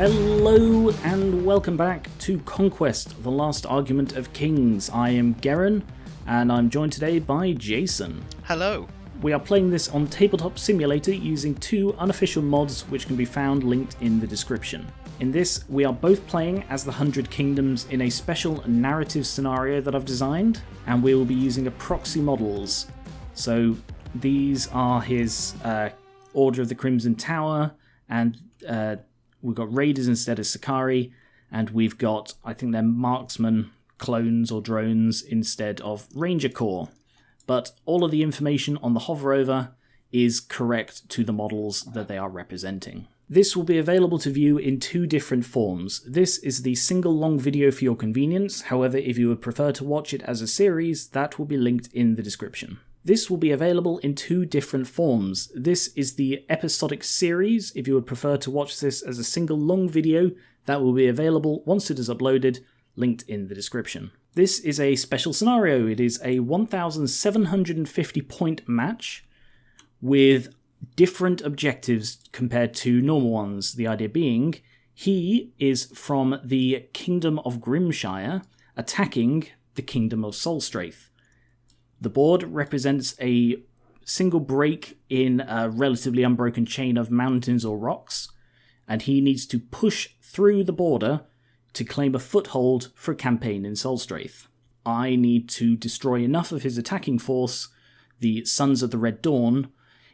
Hello and welcome back to Conquest, the last argument of kings. I am Geran and I'm joined today by Jason. Hello. We are playing this on Tabletop Simulator using two unofficial mods which can be found linked in the description. In this, we are both playing as the 100 Kingdoms in a special narrative scenario that I've designed, and we will be using a proxy models. So these are his Order of the Crimson Tower, and we've got Raiders instead of Sakari, and we've got, I think they're Marksman clones or drones instead of Ranger Corps. But all of the information on the hover over is correct to the models that they are representing. This will be available to view in two different forms. This is the single long video for your convenience, however if you would prefer to watch it as a series, that will be linked in the description. This will be available in two different forms. This is the episodic series. If you would prefer to watch this as a single long video, that will be available once it is uploaded, linked in the description. This is a special scenario. It is a 1,750 point match with different objectives compared to normal ones. The idea being, he is from the Kingdom of Grimshire, attacking the Kingdom of Solstraith. The board represents a single break in a relatively unbroken chain of mountains or rocks, and he needs to push through the border to claim a foothold for a campaign in Solstraith. I need to destroy enough of his attacking force, the Sons of the Red Dawn,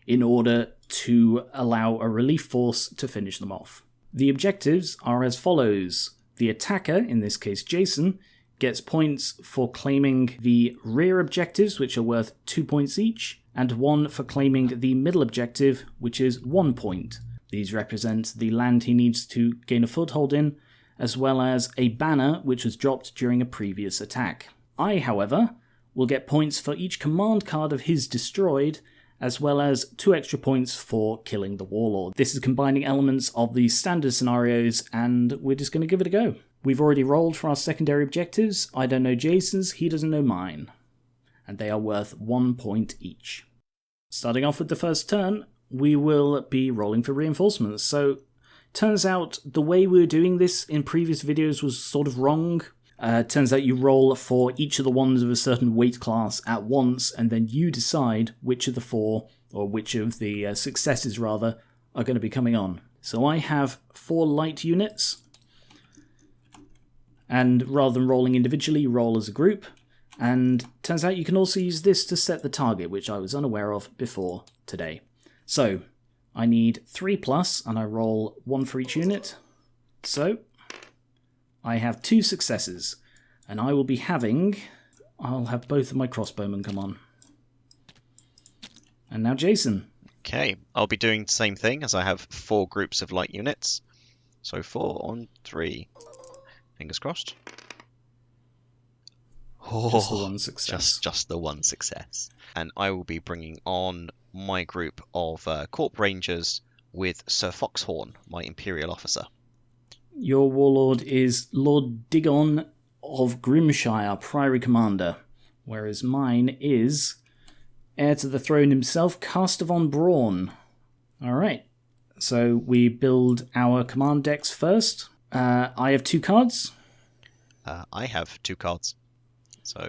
in order to allow a relief force to finish them off. The objectives are as follows. The attacker, in this case Jason, gets points for claiming the rear objectives, which are worth 2 points each, and 1 for claiming the middle objective, which is 1 point. These represent the land he needs to gain a foothold in, as well as a banner which was dropped during a previous attack. I, however, will get points for each command card of his destroyed, as well as 2 extra points for killing the warlord. This is combining elements of the standard scenarios, and we're just going to give it a go. We've already rolled for our secondary objectives. I don't know Jason's, he doesn't know mine. And they are worth 1 point each. Starting off with the first turn, we will be rolling for reinforcements. So, turns out the way we were doing this in previous videos was sort of wrong. Turns out you roll for each of the ones of a certain weight class at once, and then you decide which of the 4, or which of the successes rather, are going to be coming on. So I have 4 light units, and rather than rolling individually, you roll as a group, and turns out you can also use this to set the target, which I was unaware of before today. So, I need 3+, and I roll 1 for each unit. So, I have 2 successes, and I will be I'll have both of my crossbowmen come on. And now Jason. Okay, I'll be doing the same thing as I have 4 groups of light units. So 4 on 3. Fingers crossed. Oh, just the one success. Just the one success. And I will be bringing on my group of Corp Rangers with Sir Foxhorn, my Imperial officer. Your warlord is Lord Digon of Grimshire, Priory Commander, whereas mine is heir to the throne himself, Caster von Braun. Alright, so we build our command decks first. I have 2 cards. I have 2 cards.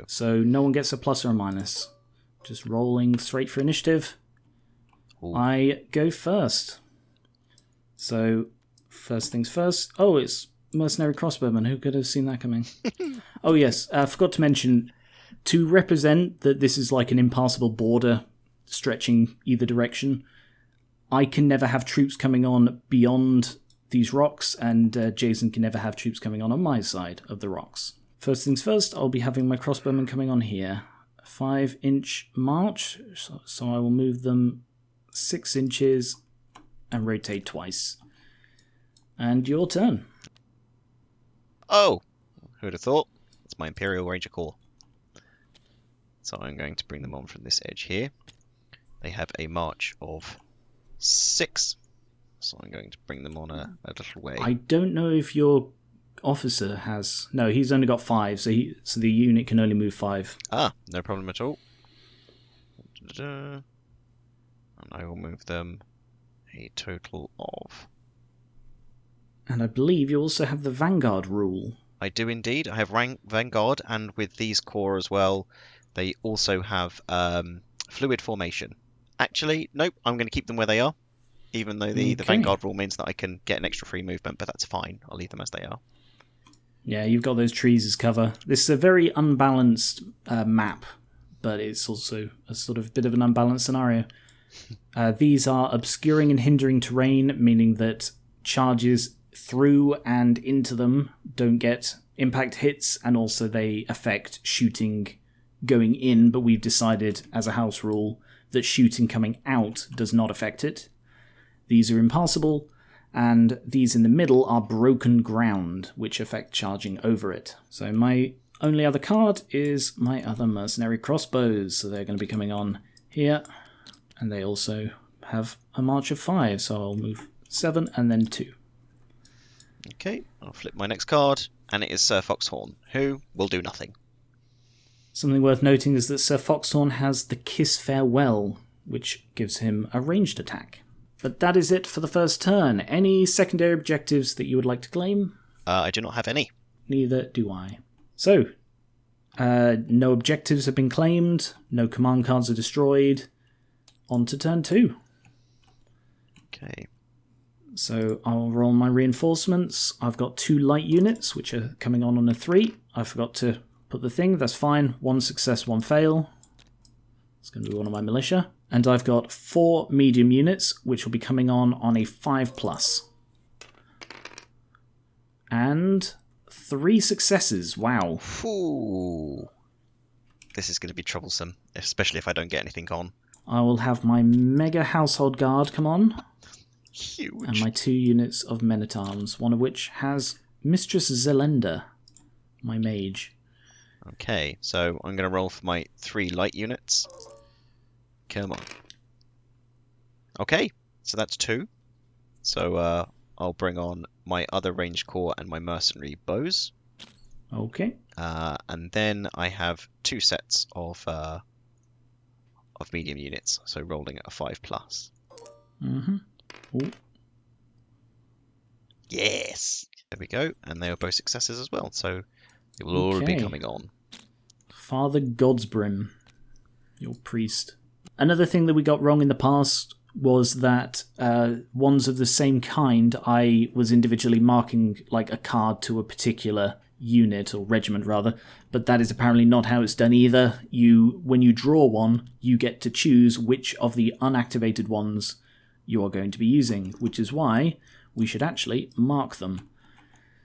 So no one gets a plus or a minus. Just rolling straight for initiative. Ooh. I go first. So, first things first. Oh, it's Mercenary Crossbowman. Who could have seen that coming? Oh yes, I forgot to mention, to represent that this is like an impassable border stretching either direction, I can never have troops coming on beyond these rocks, and Jason can never have troops coming on my side of the rocks. First things first, I'll be having my crossbowmen coming on here. 5-inch march, so I will move them 6 inches and rotate twice. And your turn. Oh, who'd have thought? It's my Imperial Ranger Corps. So I'm going to bring them on from this edge here. They have a march of 6. So I'm going to bring them on a little way. I don't know if your officer has... No, he's only got 5, so the unit can only move 5. Ah, no problem at all. And I will move them a total of And I believe you also have the Vanguard rule. I do indeed. I have Vanguard, and with these core as well, they also have fluid formation. Actually, nope, I'm going to keep them where they are, even though the Vanguard rule means that I can get an extra free movement, but that's fine. I'll leave them as they are. Yeah, you've got those trees as cover. This is a very unbalanced map, but it's also a sort of bit of an unbalanced scenario. These are obscuring and hindering terrain, meaning that charges through and into them don't get impact hits, and also they affect shooting going in, but we've decided as a house rule that shooting coming out does not affect it. These are impassable, and these in the middle are broken ground, which affect charging over it. So my only other card is my other mercenary crossbows, so they're going to be coming on here, and they also have a march of 5, so I'll move 7 and then 2. Okay, I'll flip my next card, and it is Sir Foxhorn, who will do nothing. Something worth noting is that Sir Foxhorn has the Kiss Farewell, which gives him a ranged attack. But that is it for the first turn. Any secondary objectives that you would like to claim? I do not have any. Neither do I. So, no objectives have been claimed, no command cards are destroyed. On to turn 2. Okay. So I'll roll my reinforcements. I've got 2 light units, which are coming on a 3. I forgot to put the thing, that's fine. 1 success, 1 fail. It's going to be one of my militia. And I've got 4 medium units, which will be coming on a 5+. And 3 successes, wow. Ooh. This is going to be troublesome, especially if I don't get anything on. I will have my Mega Household Guard come on. Huge. And my 2 units of Men-at-Arms, one of which has Mistress Zelenda, my mage. Okay, so I'm going to roll for my 3 light units. Come on. Okay, so that's 2. So I'll bring on my other ranged corps and my mercenary bows. Okay. And then I have 2 sets of medium units, so rolling at a 5+. Mm-hmm. Ooh. Yes! There we go, and they are both successes as well, so it will all be coming on. Father Godsbrim, your priest. Another thing that we got wrong in the past was that ones of the same kind, I was individually marking like a card to a particular unit, or regiment rather, but that is apparently not how it's done either. When you draw one, you get to choose which of the unactivated ones you are going to be using, which is why we should actually mark them.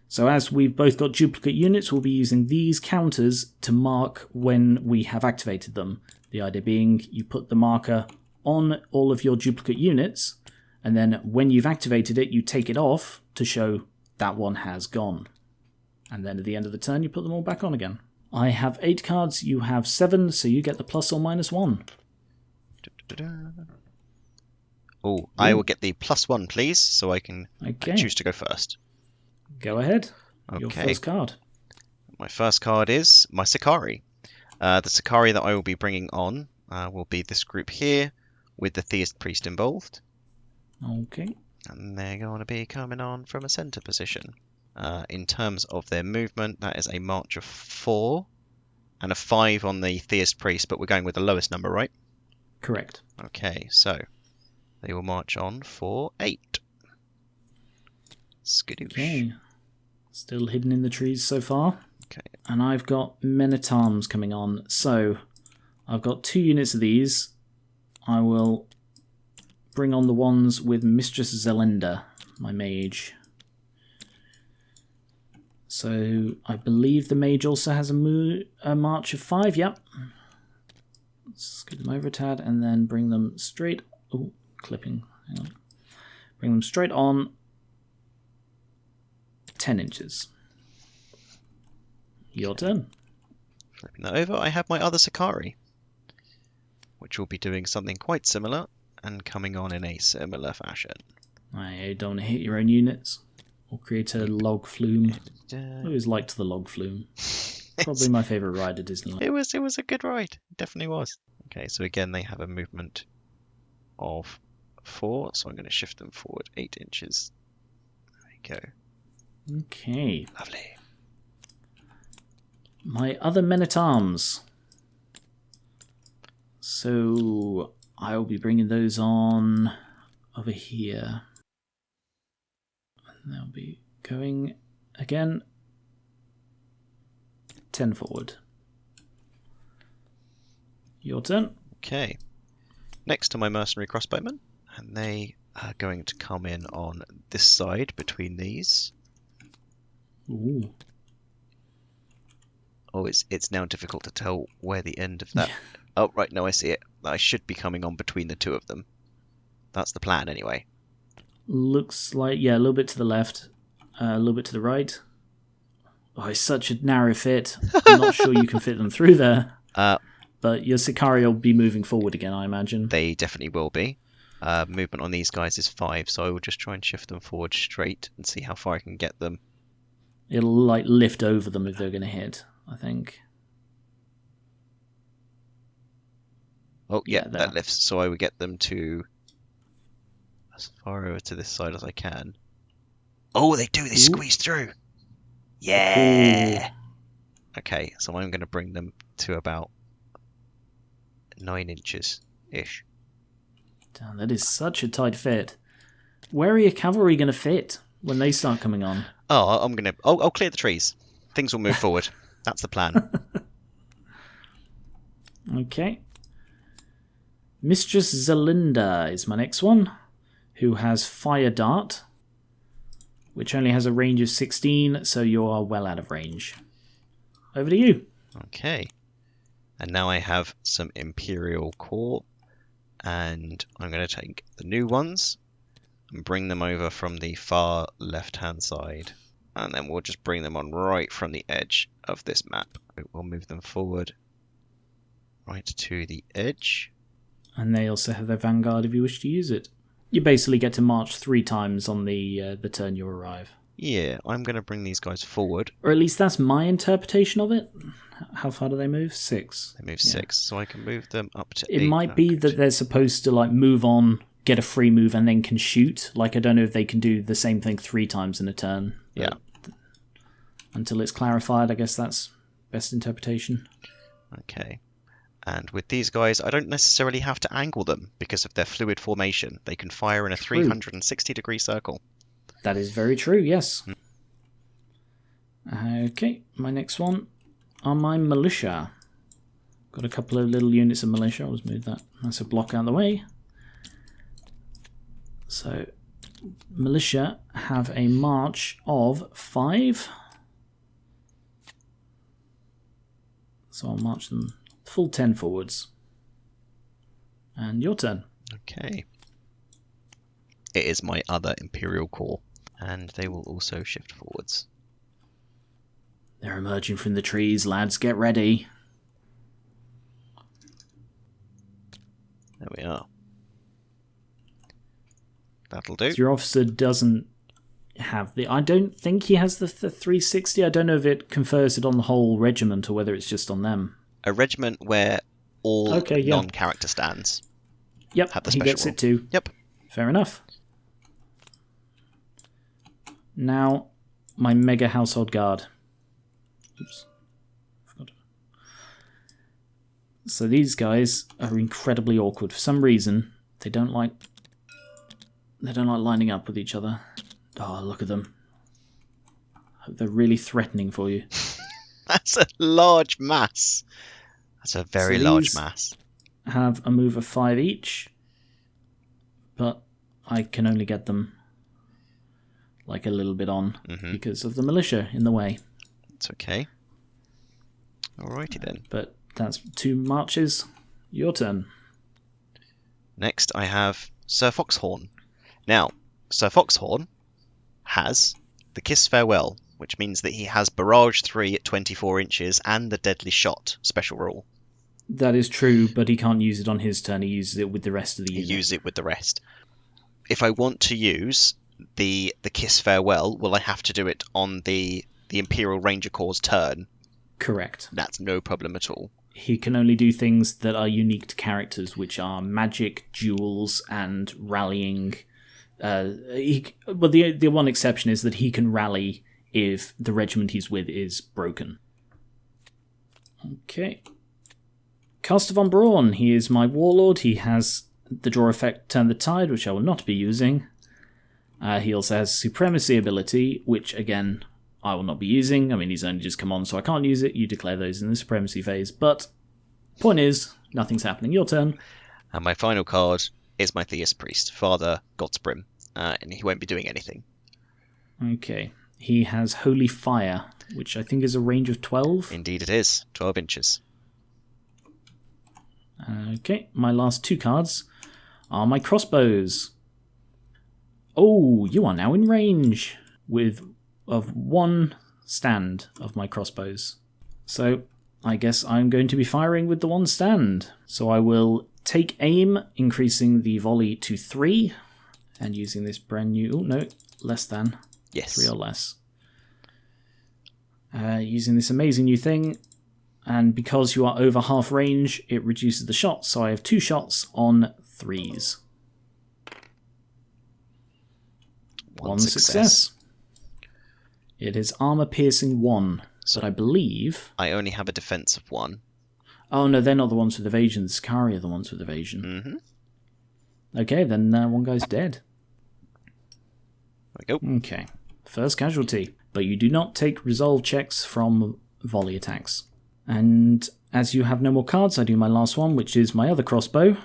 So as we've both got duplicate units, we'll be using these counters to mark when we have activated them. The idea being you put the marker on all of your duplicate units, and then when you've activated it, you take it off to show that one has gone. And then at the end of the turn, you put them all back on again. I have 8 cards, you have 7, so you get the plus or minus 1. Oh, I will get the +1, please, so I can choose to go first. Go ahead. Okay. Your first card. My first card is my Sakari. The Sakari that I will be bringing on will be this group here, with the Theist Priest involved. Okay. And they're going to be coming on from a centre position. In terms of their movement, that is a march of 4 and a 5 on the Theist Priest, but we're going with the lowest number, right? Correct. Okay, so they will march on for 8. Skadoosh. Okay. Still hidden in the trees so far. Okay. And I've got Men-at-Arms coming on. So I've got 2 units of these. I will bring on the ones with Mistress Zelenda, my mage. So I believe the mage also has a march of 5. Yep. Let's get them over a tad and then bring them straight... Oh, clipping. Hang on. Bring them straight on 10 inches. Your turn. Flipping that over, I have my other Sakari, which will be doing something quite similar and coming on in a similar fashion. I don't want to hit your own units or create a log flume. I always liked the log flume. Probably my favourite ride at Disneyland. It was a good ride. It definitely was. Okay, so again they have a movement of 4, so I'm going to shift them forward 8 inches. There we go. Okay. Lovely. My other men-at-arms. So I'll be bringing those on over here. And they'll be going again 10 forward. Your turn. Okay. Next to my mercenary crossbowmen, and they are going to come in on this side between these. Ooh. Oh, it's now difficult to tell where the end of that... Oh, right, no, I see it. I should be coming on between the two of them. That's the plan, anyway. Looks like, yeah, a little bit to the left, a little bit to the right. Oh, it's such a narrow fit. I'm not sure you can fit them through there. But your Sicario will be moving forward again, I imagine. They definitely will be. Movement on these guys is 5, so I will just try and shift them forward straight and see how far I can get them. It'll like lift over them if they're going to hit, I think. Oh, yeah, that lifts, so I will get them to as far over to this side as I can. Oh, they do! They squeeze through! Yeah! Ooh. Okay, so I'm going to bring them to about 9 inches-ish. Damn, that is such a tight fit. Where are your cavalry going to fit when they start coming on? Oh, I'll clear the trees. Things will move forward. That's the plan. Okay. Mistress Zelinda is my next one, who has Fire Dart, which only has a range of 16, so you are well out of range. Over to you. Okay. And now I have some Imperial Core, and I'm going to take the new ones and bring them over from the far left-hand side. And then we'll just bring them on right from the edge of this map. We'll move them forward right to the edge. And they also have their Vanguard if you wish to use it. You basically get to march 3 times on the turn you arrive. Yeah, I'm going to bring these guys forward. Or at least that's my interpretation of it. How far do they move? 6. They move 6, so I can move them up to 8. It might be that they're supposed to like move on, get a free move, and then can shoot. Like, I don't know if they can do the same thing 3 times in a turn. Yeah. Until it's clarified, I guess that's best interpretation. Okay. And with these guys, I don't necessarily have to angle them because of their fluid formation. They can fire in a 360-degree circle. That is very true, yes. Okay, my next one are my militia. Got a couple of little units of militia. I'll just move that. That's a block out of the way. So, militia have a march of 5. So I'll march them full 10 forwards. And your turn. Okay. It is my other Imperial Corps, and they will also shift forwards. They're emerging from the trees, lads. Get ready. There we are. That'll do. So your officer doesn't have the... I don't think he has the 360. I don't know if it confers it on the whole regiment or whether it's just on them. A regiment where all non-character stands. Yep, have the he special gets rule. it too. Yep. Fair enough. Now, my mega household guard. Oops. Forgot. So these guys are incredibly awkward. For some reason, they don't like lining up with each other. Oh, look at them. They're really threatening for you. That's a large mass. That's a very large mass. Have a move of 5 each, but I can only get them like a little bit on because of the militia in the way. It's okay. Alrighty then. But that's 2 marches. Your turn. Next I have Sir Foxhorn. Now, Sir Foxhorn has the Kiss Farewell, which means that he has Barrage 3 at 24 inches and the Deadly Shot special rule. That is true, but he can't use it on his turn. He uses it with the rest of the unit. He uses it with the rest. If I want to use the Kiss Farewell, will I have to do it on the Imperial Ranger Corps' turn? Correct. That's no problem at all. He can only do things that are unique to characters, which are magic, duels, and rallying. The one exception is that he can rally if the regiment he's with is broken. Okay. Caster von Braun, he is my warlord. He has the draw effect Turn the Tide, which I will not be using. He also has Supremacy ability, which again, I will not be using. I mean, he's only just come on, so I can't use it. You declare those in the Supremacy phase. But, point is, nothing's happening. Your turn. And my final card is my Theist Priest, Father Godsbrim, and he won't be doing anything. Okay. He has Holy Fire, which I think is a range of 12. Indeed it is. 12 inches. Okay, my last 2 cards are my crossbows. Oh, you are now in range of 1 stand of my crossbows. So I guess I'm going to be firing with the 1 stand. So I will take aim, increasing the volley to 3, and using this brand new... Oh, no, less than. Yes. 3 or less. Using this amazing new thing, and because you are over half range, it reduces the shots, so I have 2 shots on 3s. 1 success. It is armor piercing 1, but I believe... I only have a defense of 1. Oh no, they're not the ones with evasion, the Sicari are the ones with evasion. Mm-hmm. Okay, then one guy's dead. There we go. Okay, first casualty. But you do not take resolve checks from volley attacks. And as you have no more cards, I do my last one, which is my other crossbow.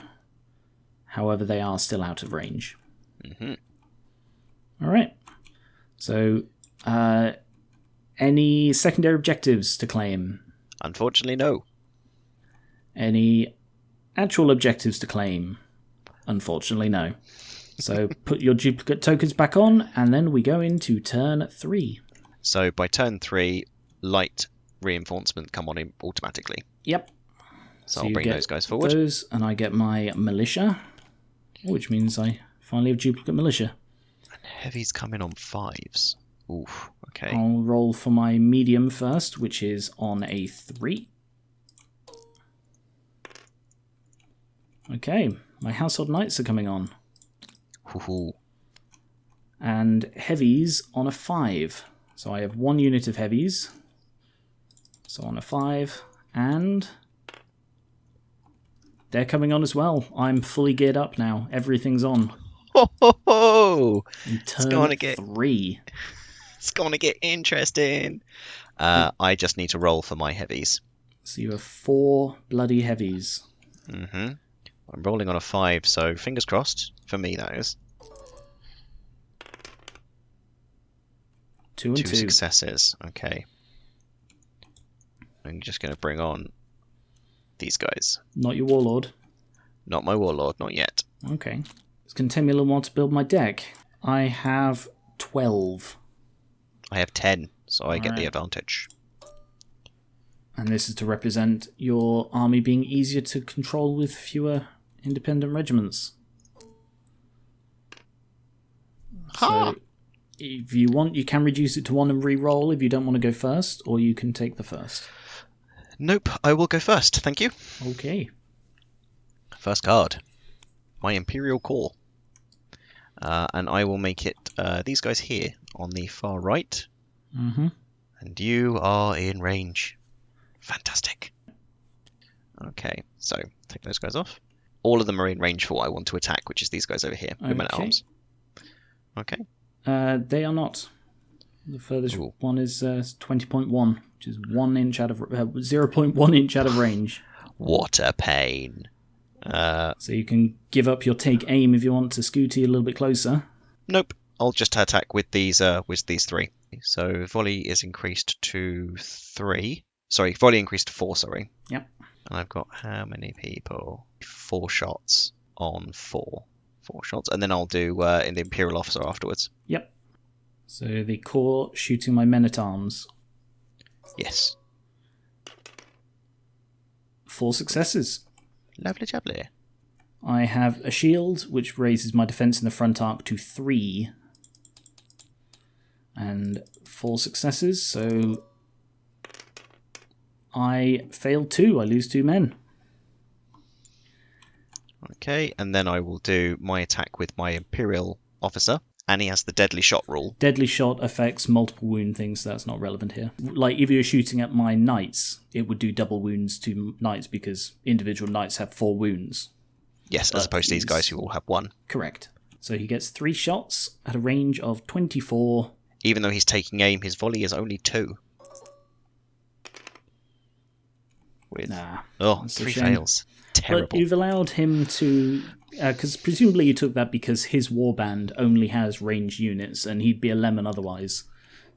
However, they are still out of range. Mm-hmm. Alright. So, any secondary objectives to claim? Unfortunately, no. Any actual objectives to claim? Unfortunately, no. So, put your duplicate tokens back on, and then we go into turn 3. So by turn 3, light reinforcement come on automatically. Yep. So I'll bring those guys forward. Those, and I get my militia, which means I finally have duplicate militia. And heavies come in on 5s. Oof, okay. I'll roll for my medium first, which is on a 3. Okay, my household knights are coming on. Hoo-hoo. And heavies on a 5. So I have 1 unit of heavies. So on a 5, and they're coming on as well. I'm fully geared up now. Everything's on. Ho ho ho! It's going to get 3. It's going to get interesting. I just need to roll for my heavies. So you have 4 bloody heavies. Mm-hmm. I'm rolling on a 5, so fingers crossed. For me, that is. 2 and 2 successes. Okay. I'm just going to bring on these guys. Not your warlord. Not my warlord, not yet. Okay. It's going to take me a little while to build my deck. I have 12. I have 10, so I get the advantage. And this is to represent your army being easier to control with fewer independent regiments. Ha! So, if you want, you can reduce it to 1 and re-roll if you don't want to go first, or you can take the first. Nope, I will go first, thank you. Okay. First card. My Imperial Call. And I will make it these guys here on the far right. Mm-hmm. And you are in range. Fantastic. Okay, so take those guys off. All of them are in range for what I want to attack, which is these guys over here, with men-at-arms. Okay. They are not. The furthest one is 20.1, which is 1 inch out of 0.1 inch out of range. What a pain. So you can give up your take aim if you want to scooty a little bit closer. Nope. I'll just attack with these 3. So volley is increased to 3. Sorry, volley increased to 4, sorry. Yep. And I've got how many people? 4 shots on 4. 4 shots. And then I'll do in the Imperial Officer afterwards. Yep. So the core shooting my men-at-arms. Yes. 4 successes. Lovely jubbly. I have a shield, which raises my defense in the front arc to 3. And 4 successes, so I failed 2. I lose 2 men. Okay, and then I will do my attack with my Imperial Officer. And he has the deadly shot rule. Deadly shot affects multiple wound things, so that's not relevant here. Like, if you were shooting at my knights, it would do double wounds to knights because individual knights have 4 wounds. Yes, as opposed to these guys who all have 1. Correct. So he gets 3 shots at a range of 24. Even though he's taking aim, his volley is only 2. With 3 fails. Terrible. But you've allowed him to... Because presumably you took that because his warband only has ranged units, and he'd be a lemon otherwise.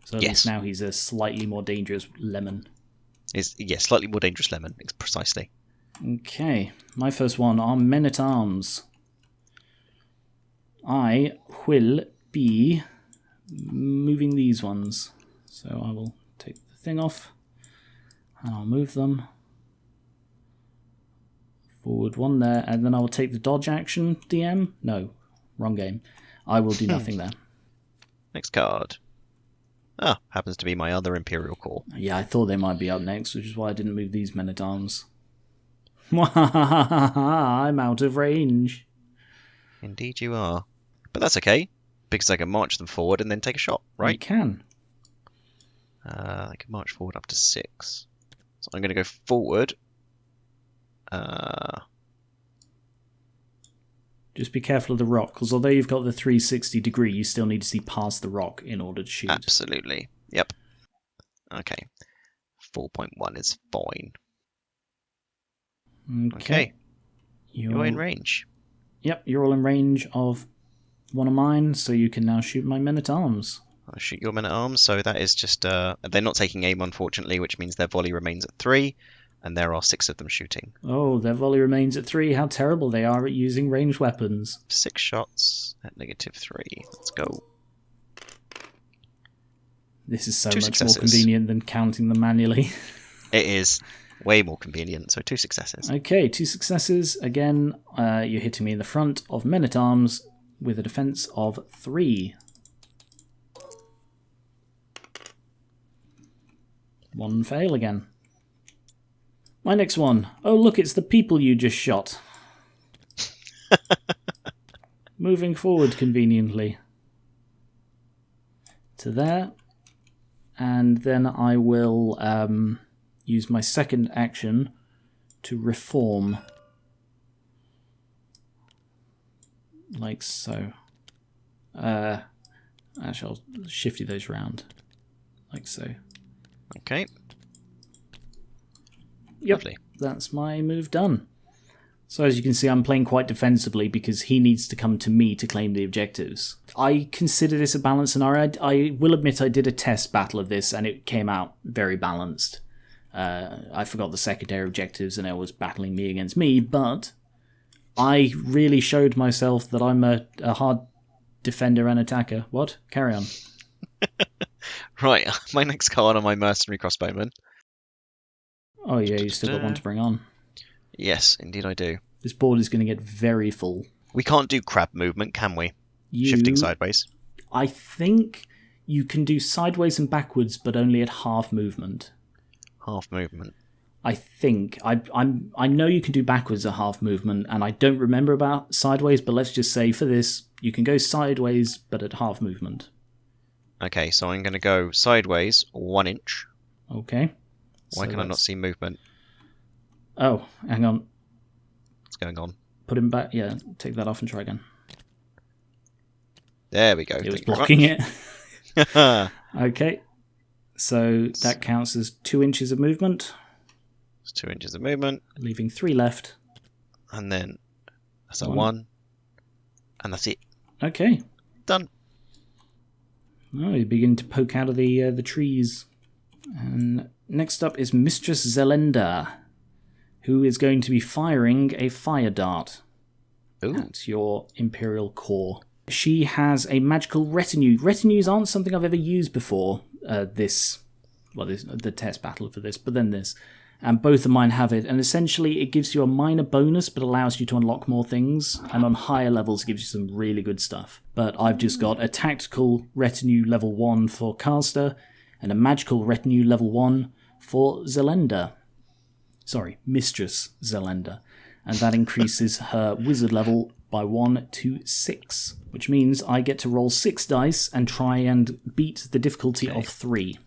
So at least now he's a slightly more dangerous lemon. Slightly more dangerous lemon, precisely. Okay, my first one are men-at-arms. I will be moving these ones. So I will take the thing off, and I'll move them. Forward 1 there, and then I will take the dodge action, DM. No, wrong game. I will do nothing there. Next card. Happens to be my other Imperial Corps. Yeah, I thought they might be up next, which is why I didn't move these men-at-arms. I'm out of range. Indeed you are. But that's okay, because I can march them forward and then take a shot, right? You can. I can march forward up to 6. So I'm going to go forward. Just be careful of the rock, because although you've got the 360 degree, you still need to see past the rock in order to shoot. Absolutely. Yep. Okay. 4.1 is fine. Okay. You're in range. Yep, you're all in range of one of mine, so you can now shoot my men-at-arms. I'll shoot your men-at-arms, so that is just... they're not taking aim, unfortunately, which means their volley remains at 3. And there are 6 of them shooting. Oh, their volley remains at 3. How terrible they are at using ranged weapons. 6 shots at -3. Let's go. This is so 2 much successes. more convenient than counting them manually. It is way more convenient, so 2 successes. Okay, 2 successes. Again, you're hitting me in the front of men-at-arms with a defense of 3. 1 fail again. My next one. Oh, look, it's the people you just shot. Moving forward conveniently to there. And then I will use my second action to reform. Like so. Actually, I'll shifty those round. Like so. Okay. Yep, Lovely. That's my move done. So as you can see, I'm playing quite defensively because he needs to come to me to claim the objectives. I consider this a balanced scenario. I will admit I did a test battle of this and it came out very balanced. I forgot the secondary objectives and it was battling me against me, but I really showed myself that I'm a hard defender and attacker. What? Carry on. Right, my next card on my mercenary crossbowman. Oh yeah, you still got one to bring on. Yes, indeed I do. This board is going to get very full. We can't do crab movement, can we? Shifting sideways. I think you can do sideways and backwards, but only at half movement. Half movement. I think. I know you can do backwards at half movement, and I don't remember about sideways, but let's just say for this, you can go sideways, but at half movement. Okay, so I'm going to go sideways 1 inch. Okay. Why can I not see movement? Oh, hang on. What's going on? Put him back. Yeah, take that off and try again. There we go. It was blocking it. Okay. So that counts as 2 inches of movement. It's 2 inches of movement. Leaving 3 left. And then that's a 1. And that's it. Okay. Done. Oh, you begin to poke out of the trees. And next up is Mistress Zelenda, who is going to be firing a fire dart at your Imperial Corps. She has a magical retinue. Retinues aren't something I've ever used before. The test battle for this, but then this. And both of mine have it. And essentially, it gives you a minor bonus, but allows you to unlock more things. And on higher levels, it gives you some really good stuff. But I've just got a tactical retinue level 1 for caster, and a magical retinue level 1 for Zelenda. Sorry, Mistress Zelenda. and that increases her wizard level by 1 to 6, which means I get to roll 6 dice and try and beat the difficulty of 3.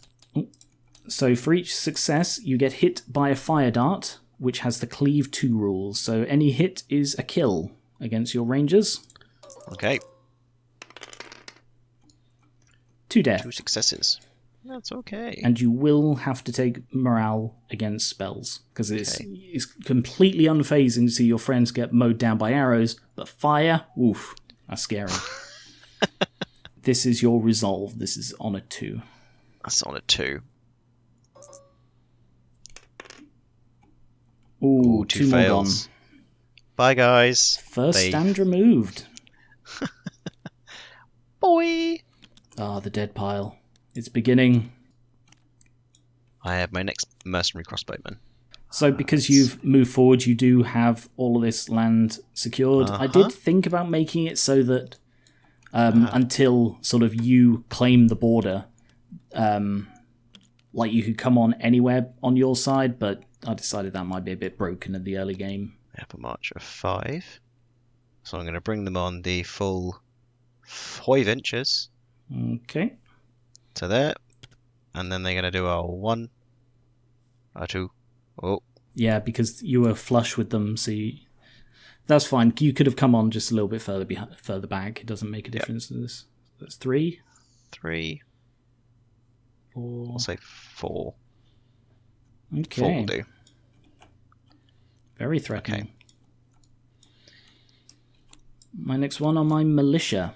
So for each success, you get hit by a fire dart, which has the cleave 2 rules. So any hit is a kill against your rangers. Okay. 2 death. 2 successes. That's okay. And you will have to take morale against spells, because it's completely unfazing to see your friends get mowed down by arrows, but fire, oof, that's scary. This is your resolve. This is on a 2. That's on a 2. Ooh, 2 2 more gone. fails. Bye, guys. First stand removed. Boy! Ah, the dead pile. It's beginning. I have my next mercenary crossbowman. So because you've moved forward, you do have all of this land secured. I did think about making it so that until sort of you claim the border, like you could come on anywhere on your side, but I decided that might be a bit broken in the early game. I have a march of 5. So I'm going to bring them on the full 5 inches. Okay. To there. And then they're going to do a 1, a 2. Oh. Yeah, because you were flush with them, so that's fine. You could have come on just a little bit further back. It doesn't make a difference to this. That's 3. 3. 4. I'll say 4. Okay. 4 will do. Very threatening. Okay. My next one are my militia.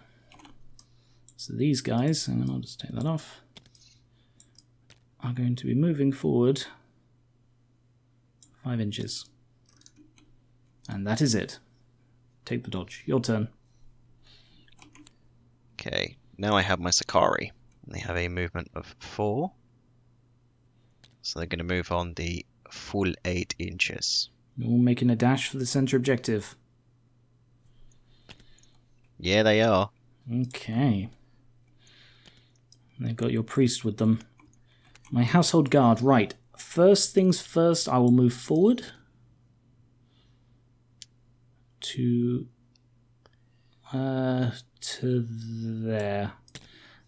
So these guys, hang on, I'll just take that off, are going to be moving forward 5 inches. And that is it. Take the dodge. Your turn. Okay, now I have my Sakari. They have a movement of 4. So they're going to move on the full 8 inches. All making a dash for the center objective. Yeah, they are. Okay. They've got your priest with them. My household guard, right. First things first, I will move forward to there.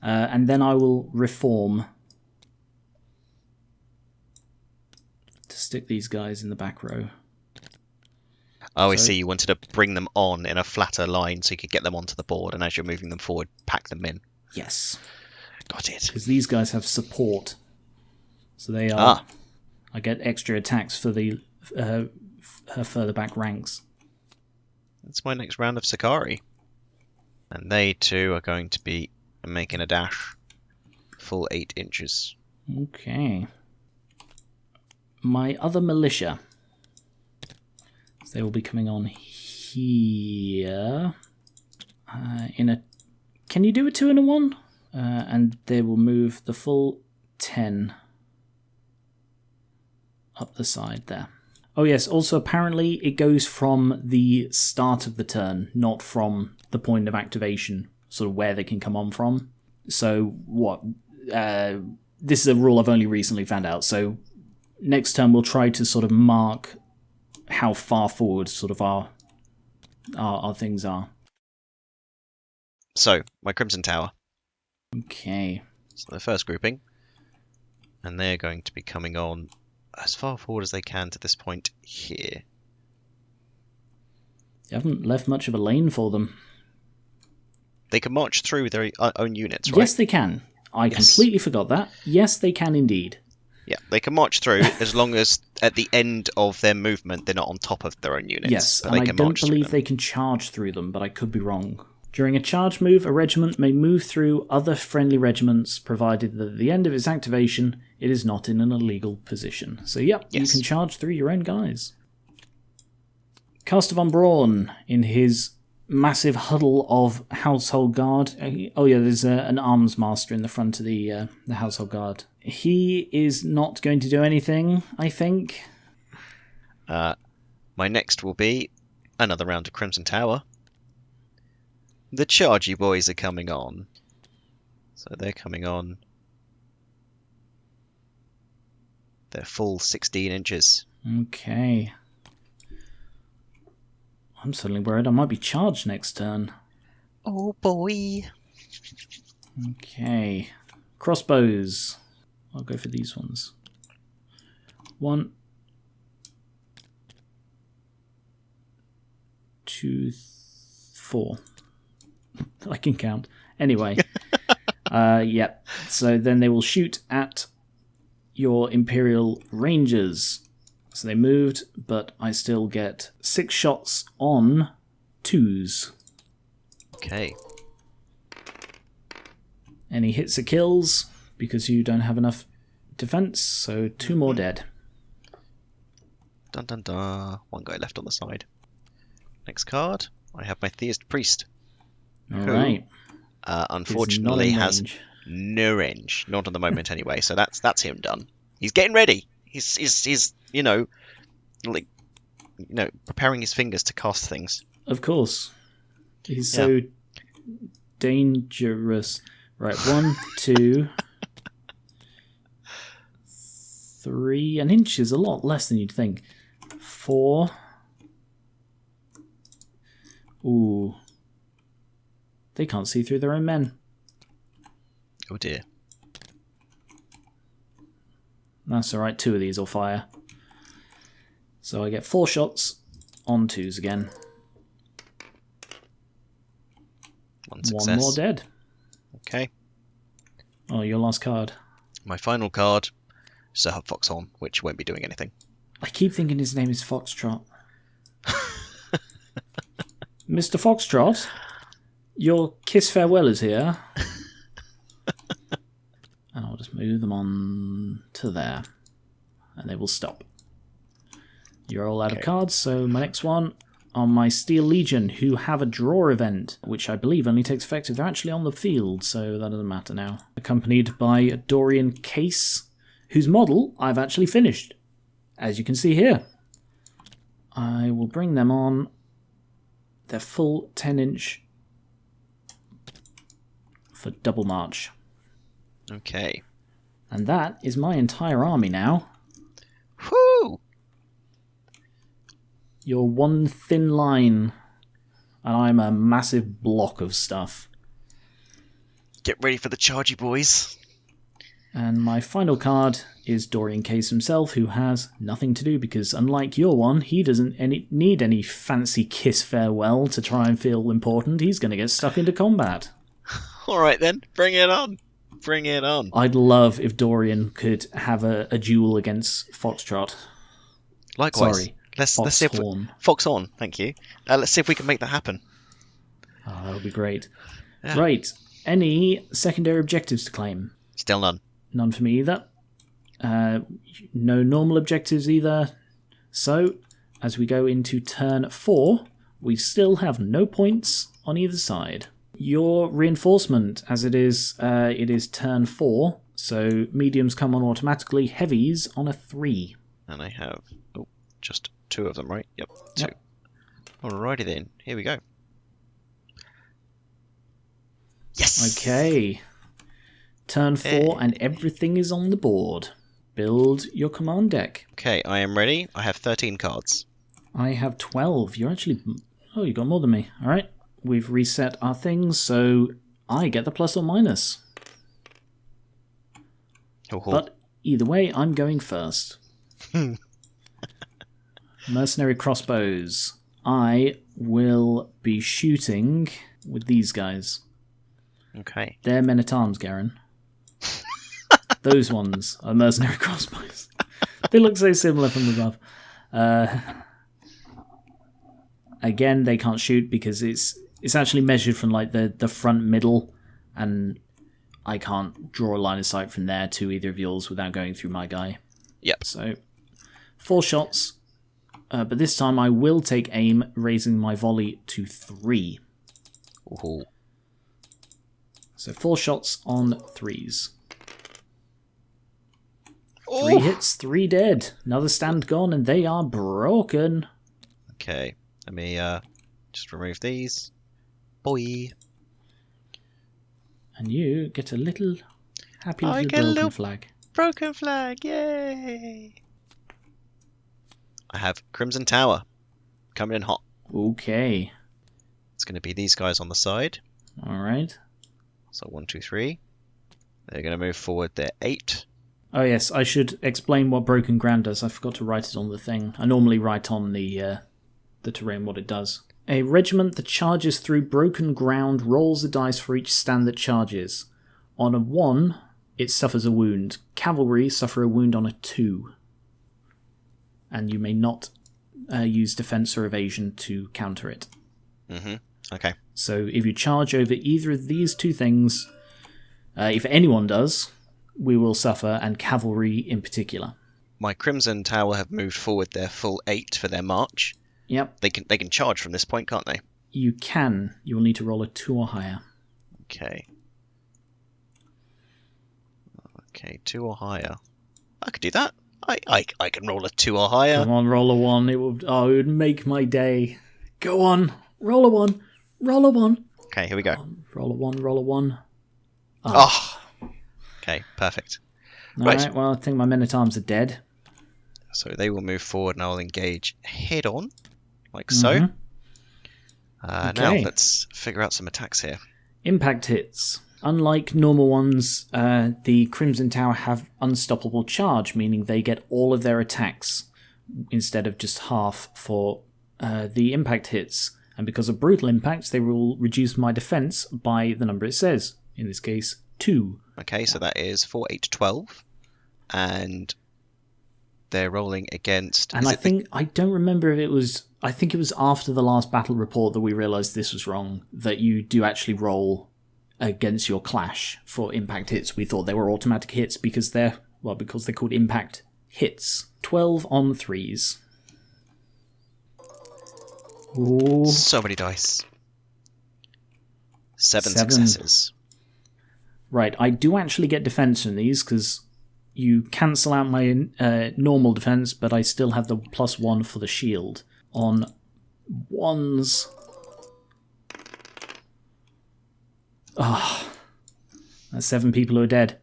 And then I will reform to stick these guys in the back row. Oh, I see. You wanted to bring them on in a flatter line so you could get them onto the board, and as you're moving them forward, pack them in. Yes. Got it. Because these guys have support. So they are... I get extra attacks for the her further back ranks. That's my next round of Sakari. And they too are going to be making a dash. Full 8 inches. Okay. My other militia. They will be coming on here. In a... Can you do a 2 and a 1? And they will move the full 10 up the side there. Oh yes, also apparently it goes from the start of the turn, not from the point of activation, sort of where they can come on from. So what? This is a rule I've only recently found out, so next turn we'll try to sort of mark how far forward sort of our things are. So, my Crimson Tower. Okay. So the first grouping. And they're going to be coming on as far forward as they can to this point here. You haven't left much of a lane for them. They can march through their own units, right? Yes, they can. I completely forgot that. Yes, they can indeed. Yeah, they can march through as long as at the end of their movement they're not on top of their own units. Yes, so and they I can don't march through believe them. they can charge through them, but I could be wrong. During a charge move, a regiment may move through other friendly regiments, provided that at the end of its activation, it is not in an illegal position. So yep, you can charge through your own guys. Caster von Braun, in his massive huddle of household guard. Oh yeah, there's an arms master in the front of the household guard. He is not going to do anything, I think. My next will be another round of Crimson Tower. The Chargy boys are coming on. So they're coming on. They're full 16 inches. Okay. I'm suddenly worried I might be charged next turn. Oh boy. Okay. Crossbows. I'll go for these ones. 1, 2, 4. I can count. Anyway. Yep. So then they will shoot at your Imperial Rangers. So they moved, but I still get 6 shots on 2s. Okay. Any hits or kills, because you don't have enough defense, so 2 more dead. Dun dun dun. 1 guy left on the side. Next card, I have my Theist Priest. Alright. Unfortunately has no range. Not at the moment anyway, so that's him done. He's getting ready. He's preparing his fingers to cast things. Of course. He's so dangerous. Right, 1, 2, 3. An inch is a lot less than you'd think. 4. Ooh. They can't see through their own men. Oh dear. That's alright, 2 of these will fire. So I get 4 shots on 2s again. 1 success. 1 more dead. Okay. Oh, your last card. My final card, Sir Foxhorn, which won't be doing anything. I keep thinking his name is Foxtrot. Mr. Foxtrot, your kiss farewell is here. And I'll just move them on to there. And they will stop. You're all out of cards, so my next one are my Steel Legion, who have a draw event, which I believe only takes effect if they're actually on the field, so that doesn't matter now. Accompanied by Dorian Case, whose model I've actually finished, as you can see here. I will bring them on their full 10-inch for double march. Okay. And that is my entire army now. Whoo! You're one thin line, and I'm a massive block of stuff. Get ready for the chargy, boys. And my final card is Dorian Case himself, who has nothing to do, because unlike your one, he doesn't need any fancy kiss farewell to try and feel important. He's going to get stuck into combat. Alright then, bring it on. Bring it on. I'd love if Dorian could have a duel against Foxtrot. Likewise. Sorry. Let's see if Foxhorn, thank you. Let's see if we can make that happen. Oh, that would be great. Yeah. Right. Any secondary objectives to claim? Still none. None for me either. No normal objectives either. So, as we go into turn 4, we still have no points on either side. Your reinforcement, as it is turn 4, so mediums come on automatically, heavies on a 3. And I have just 2 of them, right? Yep, 2. Yep. Alrighty then, here we go. Yes! Okay. Turn 4 and everything is on the board. Build your command deck. Okay, I am ready. I have 13 cards. I have 12. You're actually... Oh, you got more than me. Alright. We've reset our things, so I get the plus or minus. But either way, I'm going first. Mercenary crossbows. I will be shooting with these guys. Okay. They're men-at-arms, Geran. Those ones are mercenary crossbows. They look so similar from above. Again, they can't shoot because it's actually measured from like the front middle, and I can't draw a line of sight from there to either of yours without going through my guy. Yep. So 4 shots, but this time I will take aim, raising my volley to 3. Ooh. So 4 shots on 3s. Ooh. 3 hits, 3 dead. Another stand gone, and they are broken. Okay, let me just remove these. Boy. And you get a little happy little broken flag. Broken flag, yay! I have Crimson Tower coming in hot. Okay. It's going to be these guys on the side. All right. So 1, 2, 3. They're going to move forward. They're 8. Oh yes, I should explain what Broken Ground does. I forgot to write it on the thing. I normally write on the terrain what it does. A regiment that charges through broken ground rolls a dice for each stand that charges. On a 1, it suffers a wound. Cavalry suffer a wound on a 2. And you may not use defense or evasion to counter it. Mm-hmm. Okay. So if you charge over either of these two things, if anyone does, we will suffer, and cavalry in particular. My Crimson Tower have moved forward their full 8 for their march. Yep. They can charge from this point, can't they? You can. You will need to roll a 2 or higher. Okay. Okay, 2 or higher. I could do that. I can roll a 2 or higher. Come on, roll a 1. It would make my day. Go on. Roll a 1. Roll a 1. Okay, here we go. Roll a 1, roll a 1. Oh. Okay, perfect. Alright, well, I think my men-at-arms are dead. So they will move forward and I will engage head on, like so. Now let's figure out some attacks here. Impact hits. Unlike normal ones, the Crimson Tower have unstoppable charge, meaning they get all of their attacks instead of just half for the impact hits. And because of brutal impacts, they will reduce my defense by the number it says. In this case, 2. Okay, so that is 4, 8, 12. And they're rolling against... And I don't remember if it was... I think it was after the last battle report that we realised this was wrong, that you do actually roll against your clash for impact hits. We thought they were automatic hits because they're called impact hits. 12 on 3s. Ooh. So many dice. 7 successes. Right, I do actually get defense from these because you cancel out my normal defense, but I still have the +1 for the shield. On 1s... that's 7 people who are dead.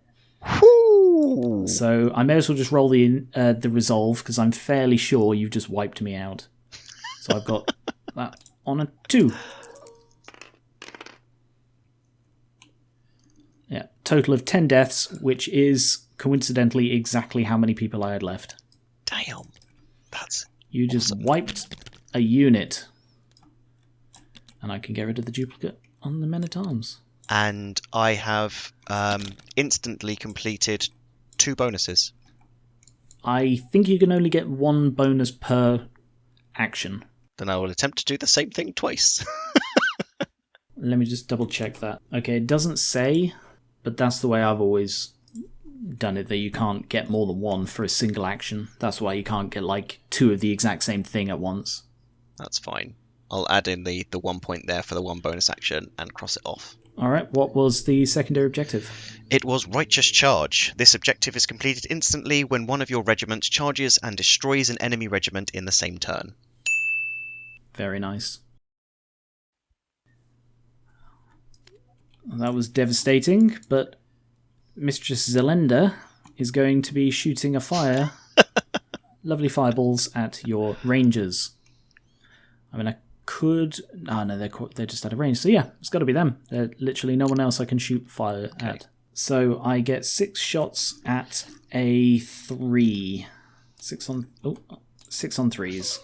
Woo! So I may as well just roll the resolve, because I'm fairly sure you've just wiped me out. So I've got that on a 2. Yeah, total of 10 deaths, which is coincidentally exactly how many people I had left. Damn. That's You just awesome. wiped a unit. And I can get rid of the duplicate on the men-at-arms. And I have instantly completed 2 bonuses. I think you can only get 1 bonus per action. Then I will attempt to do the same thing twice. Let me just double check that. Okay, it doesn't say, but that's the way I've always done it, that you can't get more than 1 for a single action. That's why you can't get like 2 of the exact same thing at once. That's fine. I'll add in the 1 point there for the 1 bonus action and cross it off. Alright, what was the secondary objective? It was Righteous Charge. This objective is completed instantly when one of your regiments charges and destroys an enemy regiment in the same turn. Very nice. That was devastating, but Mistress Zelenda is going to be shooting a fire, lovely fireballs at your rangers. I mean, I could... Oh, no, they're just out of range. So yeah, it's got to be them. There's literally no one else I can shoot fire at. So I get 6 shots at a 3. 6 on 3s.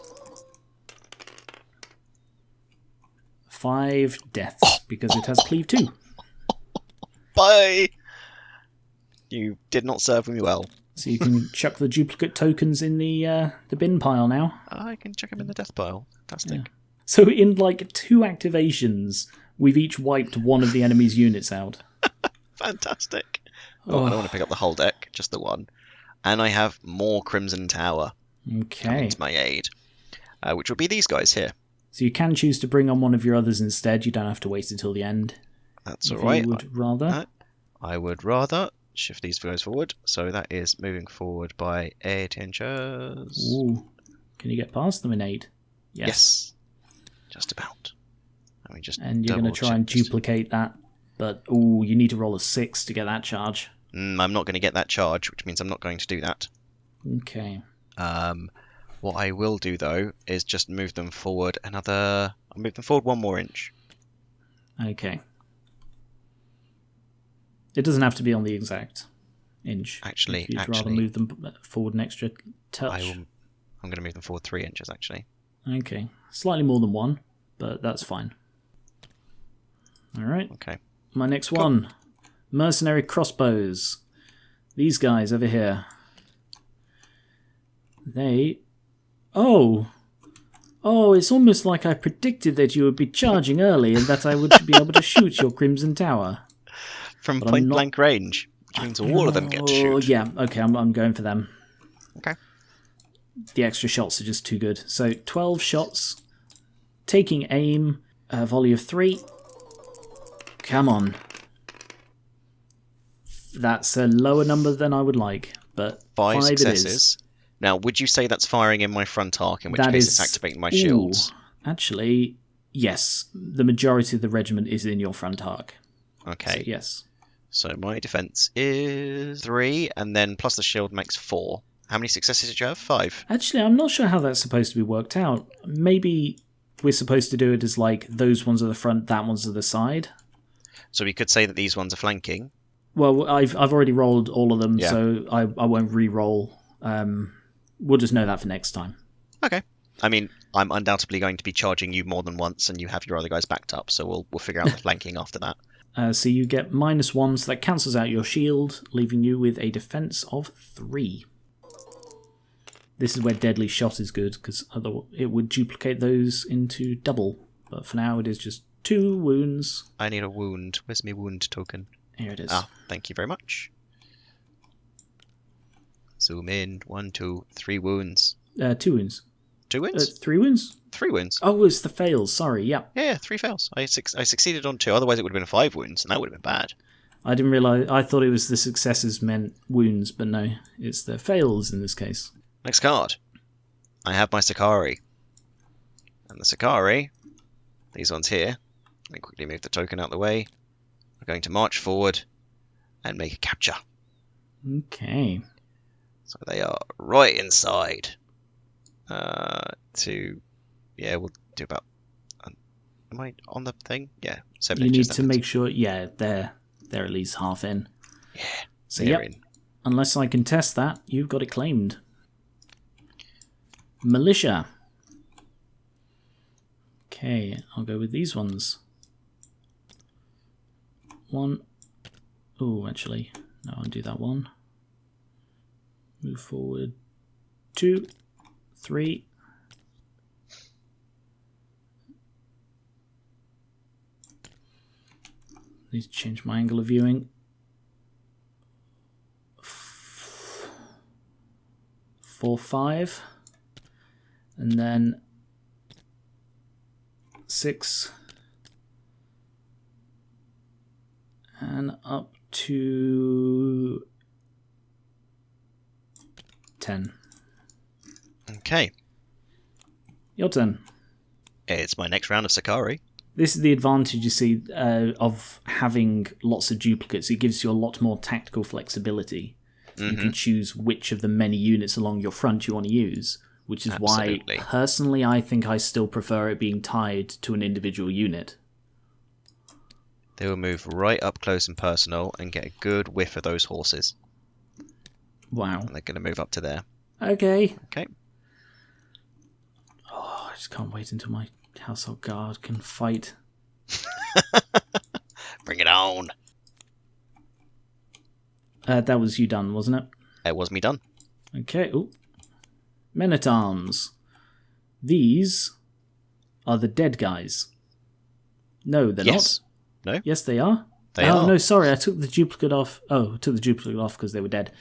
5 deaths, because it has cleave 2. Bye! You did not serve me well. So you can chuck the duplicate tokens in the bin pile now. I can check them in the death pile. Fantastic. Yeah. So in like 2 activations, we've each wiped one of the enemy's units out. Fantastic. Oh, I don't want to pick up the whole deck, just the 1. And I have more Crimson Tower coming to my aid, which will be these guys here. So you can choose to bring on one of your others instead. You don't have to wait until the end. That's all right. You would rather. I would rather shift these guys forward. So that is moving forward by 8 inches. Ooh. Can you get past them in 8? Yes. Just about. And you're going to try and duplicate that. But, ooh, you need to roll a 6 to get that charge. I'm not going to get that charge, which means I'm not going to do that. Okay. What I will do, though, is just move them forward another... I'll move them forward 1 more inch. Okay. It doesn't have to be on the exact inch. Actually, if you'd rather move them forward an extra touch. I'm going to move them forward 3 inches, actually. Okay. Slightly more than 1, but that's fine. Alright. Okay. My next one. Mercenary crossbows. These guys over here. They... Oh, it's almost like I predicted that you would be charging early and that I would be able to shoot your Crimson Tower. From point-blank range, which means all of them get to shoot. Yeah, okay, I'm going for them. Okay. The extra shots are just too good. So 12 shots, taking aim, a volley of 3. Come on. That's a lower number than I would like, but 5 successes. It is. Now, would you say that's firing in my front arc, in which case it's activating my shields? Actually, yes. The majority of the regiment is in your front arc. Okay. So, yes. So my defense is 3, and then plus the shield makes 4. How many successes did you have? 5. Actually, I'm not sure how that's supposed to be worked out. Maybe we're supposed to do it as like those ones are the front, that one's are the side. So we could say that these ones are flanking. Well, I've already rolled all of them, Yeah. so I won't re-roll. We'll just know that for next time. Okay. I mean, I'm undoubtedly going to be charging you more than once, and you have your other guys backed up, so we'll figure out the flanking after that. So you get -1, so that cancels out your shield, leaving you with a defense of 3. This is where Deadly Shot is good, because it would duplicate those into double. But for now, it is just 2 wounds. I need a wound. Where's my wound token? Here it is. Ah, thank you very much. Zoom in. 1, 2, 3 wounds. 2 wounds. 2 wounds? 3 wounds? 3 wounds. Oh, it's the fails. Sorry, yeah. Yeah, 3 fails. I succeeded on 2. Otherwise, it would have been 5 wounds, and that would have been bad. I didn't realise. I thought it was the successes meant wounds, but no, it's the fails in this case. Next card. I have my Sakari. And the Sakari, these ones here, let me quickly move the token out of the way, are going to march forward and make a capture. Okay. So they are right inside. We'll do about... am I on the thing? Yeah, 7 You inches. need to make sure, yeah, they're at least half in. Yeah, So they're yep, in. unless I can test that, you've got it claimed. Militia. Okay, I'll go with these ones. 1. Oh, actually, no, I'll do that 1. Move forward. 2, 3. Need to change my angle of viewing. 4, 5. And then 6. And up to 10. Okay, Your turn. it's my next round of Sakari. This is the advantage, you see, of having lots of duplicates. It gives you a lot more tactical flexibility. So you can choose which of the many units along your front you want to use, which is Absolutely. why, personally, I think I still prefer it being tied to an individual unit. They will move right up close and personal and get a good whiff of those horses. Wow. And they're going to move up to there. Okay. Okay. Oh, I just can't wait until my household guard can fight. Bring it on. That was you done, wasn't it? It was me done. Okay. Ooh. Men-at-Arms. These are the dead guys. No, they're Yes. not. No? Yes, they are. They are. No, sorry, I took the duplicate off. Oh, I took the duplicate off because they were dead.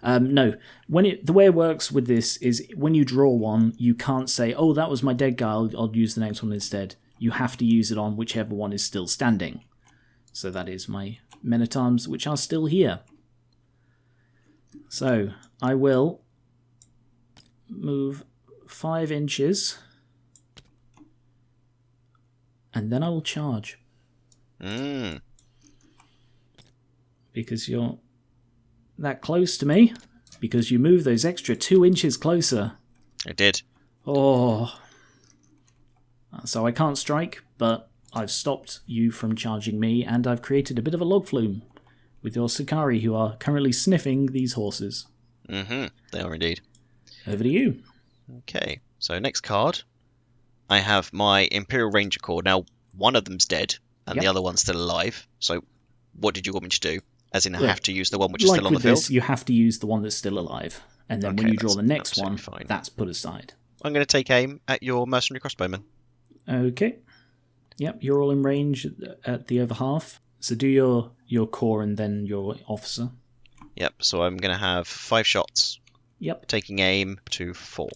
No, the way it works with this is when you draw one, you can't say, "Oh, that was my dead guy. I'll use the next one instead." You have to use it on whichever one is still standing. So that is my Men-at-Arms, which are still here. So I will move 5 inches, and then I will charge. Because you're that close to me, because you move those extra 2 inches closer. I did. Oh. So I can't strike, but I've stopped you from charging me, and I've created a bit of a log flume with your Sakari, who are currently sniffing these horses. Mm-hmm. They are indeed. Over to you. Okay, so next card, I have my Imperial Ranger Corps. Now, one of them's dead, and the other one's still alive. So, what did you want me to do? As in, I have to use the one which is still on the field? Like with this, you have to use the one that's still alive. And then when you draw the next one, that's put aside. I'm going to take aim at your mercenary crossbowman. Okay. Yep, you're all in range at the over half. So do your core and then your officer. Yep, so I'm going to have 5 shots. Yep. Taking aim to 4.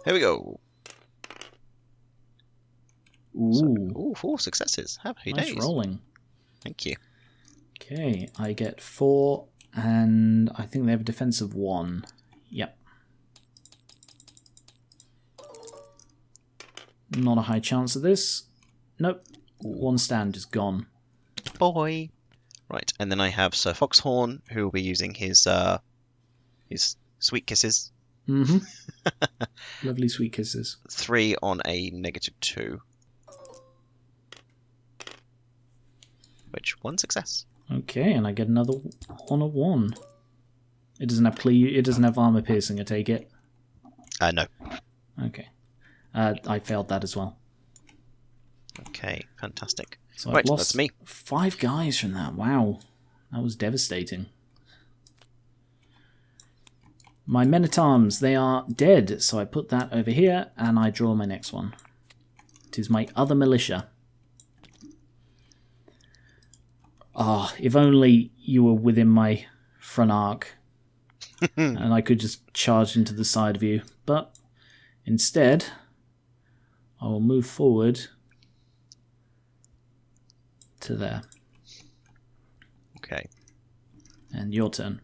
Here we go. Ooh. 4 successes. Happy days. Nice rolling. Thank you. Okay, I get 4, and I think they have a defense of 1. Yep. Not a high chance of this. Nope. 1 stand is gone. Boy. Right, and then I have Sir Foxhorn, who will be using his sweet kisses. Mm-hmm. Lovely sweet kisses. 3 on a -2. Which, 1 success. Okay, and I get another on a 1. It doesn't have it doesn't have armor piercing, I take it? No. Okay. I failed that as well. Okay, fantastic. So right, I've lost that's me. 5 guys from that. Wow. That was devastating. My men-at-arms, they are dead, so I put that over here, and I draw my next one. It is my other militia. Ah, if only you were within my front arc, and I could just charge into the side of you. But instead, I will move forward to there. Okay. And your turn.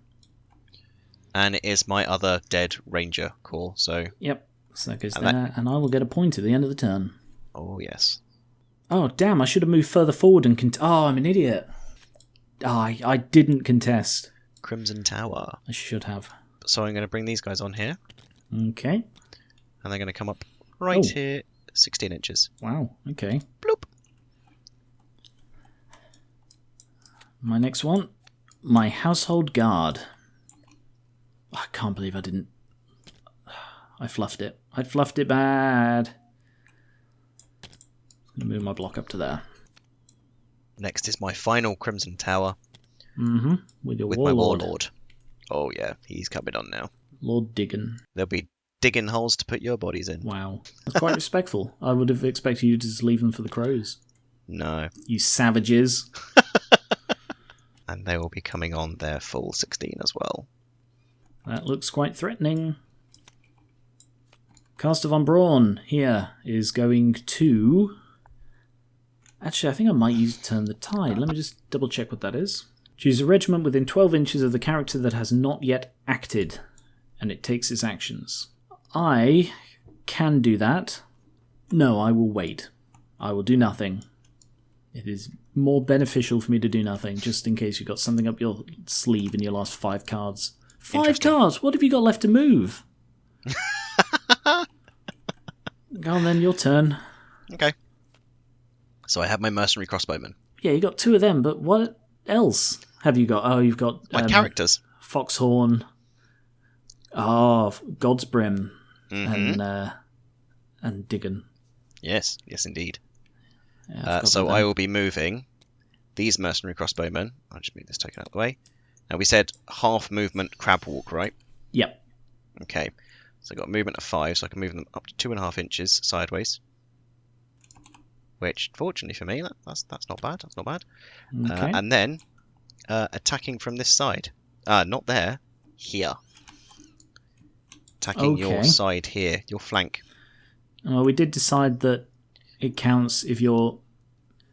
And it is my other dead ranger corps, so... Yep, so that goes there, and I will get a point at the end of the turn. Oh, yes. Oh, damn, I should have moved further forward and... Oh, I'm an idiot. I didn't contest. Crimson Tower. I should have. So I'm going to bring these guys on here. Okay. And they're going to come up right here, 16 inches. Wow, okay. Bloop. My next one, my household guard. I can't believe I didn't... I fluffed it. I fluffed it bad. I'm going to move my block up to there. Next is my final Crimson Tower. Mm-hmm. With my Warlord. Oh yeah, he's coming on now. Lord Diggin. There'll be digging holes to put your bodies in. Wow. That's quite respectful. I would have expected you to just leave them for the crows. No. You savages. And they will be coming on their full 16 as well. That looks quite threatening. Caster von Braun here is going to... Actually, I think I might use Turn the Tide. Let me just double check what that is. Choose a regiment within 12 inches of the character that has not yet acted, and it takes its actions. I can do that. No, I will wait. I will do nothing. It is more beneficial for me to do nothing, just in case you've got something up your sleeve in your last 5 cards. 5 cards? What have you got left to move? Go on then, your turn. Okay. So I have my mercenary crossbowmen. Yeah, you got 2 of them, but what else have you got? Oh, you've got... my characters. Foxhorn. Oh, God's Brim. And Diggin. Yes, yes indeed. Yeah, so I will be moving these mercenary crossbowmen. I'll just move this token out of the way. Now we said half movement crab walk, right? Yep. Okay. So I've got a movement of 5, so I can move them up to 2.5 inches sideways. Which, fortunately for me, that's not bad. That's not bad. Okay. And then attacking from this side. Not there. Here. Attacking your side here, your flank. Well, we did decide that it counts if you're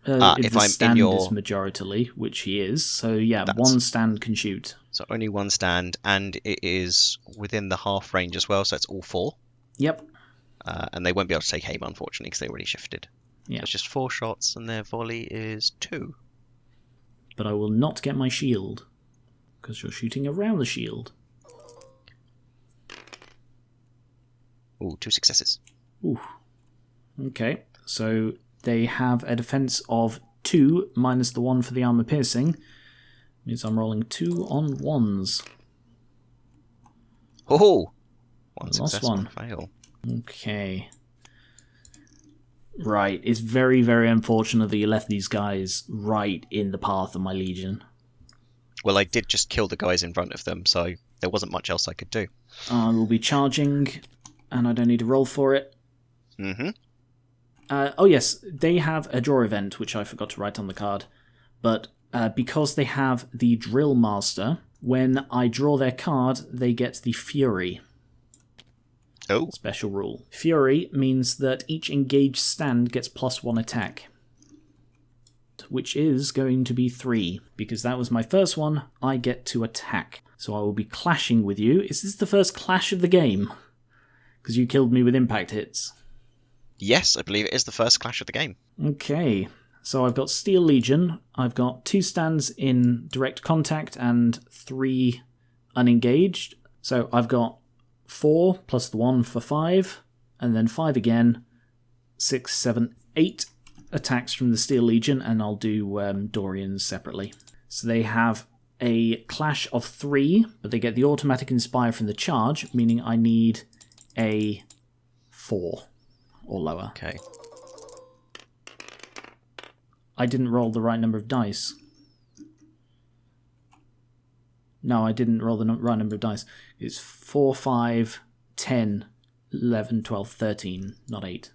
if the stand is majoritally, which he is. So yeah, 1 stand can shoot. So only 1 stand, and it is within the half range as well. So it's all 4. Yep. And they won't be able to take aim, unfortunately, because they already shifted. Yeah. It's just 4 shots, and their volley is 2. But I will not get my shield, because you're shooting around the shield. Ooh, 2 successes. Ooh. Okay, so they have a defense of 2 minus the 1 for the armor piercing. Means I'm rolling 2 on 1s. Oh! One Lost success, one. one fail. Okay. Right, it's very, very unfortunate that you left these guys right in the path of my legion. Well, I did just kill the guys in front of them, so there wasn't much else I could do. I will be charging, and I don't need to roll for it. Mm-hmm. Oh yes, they have a draw event, which I forgot to write on the card. But because they have the Drill Master, when I draw their card, they get the Fury. Oh. Special rule. Fury means that each engaged stand gets +1 attack, which is going to be 3. Because that was my first one, I get to attack. So I will be clashing with you. Is this the first clash of the game? Because you killed me with impact hits. Yes, I believe it is the first clash of the game. Okay, so I've got Steel Legion. I've got 2 stands in direct contact and 3 unengaged. So I've got 4 plus the 1 for 5, and then 5 again. 6, 7, 8 attacks from the Steel Legion, and I'll do Dorian's separately. So they have a clash of 3, but they get the automatic inspire from the charge, meaning I need a 4 or lower. Okay. I didn't roll the right number of dice. No, I didn't roll the right number of dice. It's 4, 5, 10, 11, 12, 13, not 8.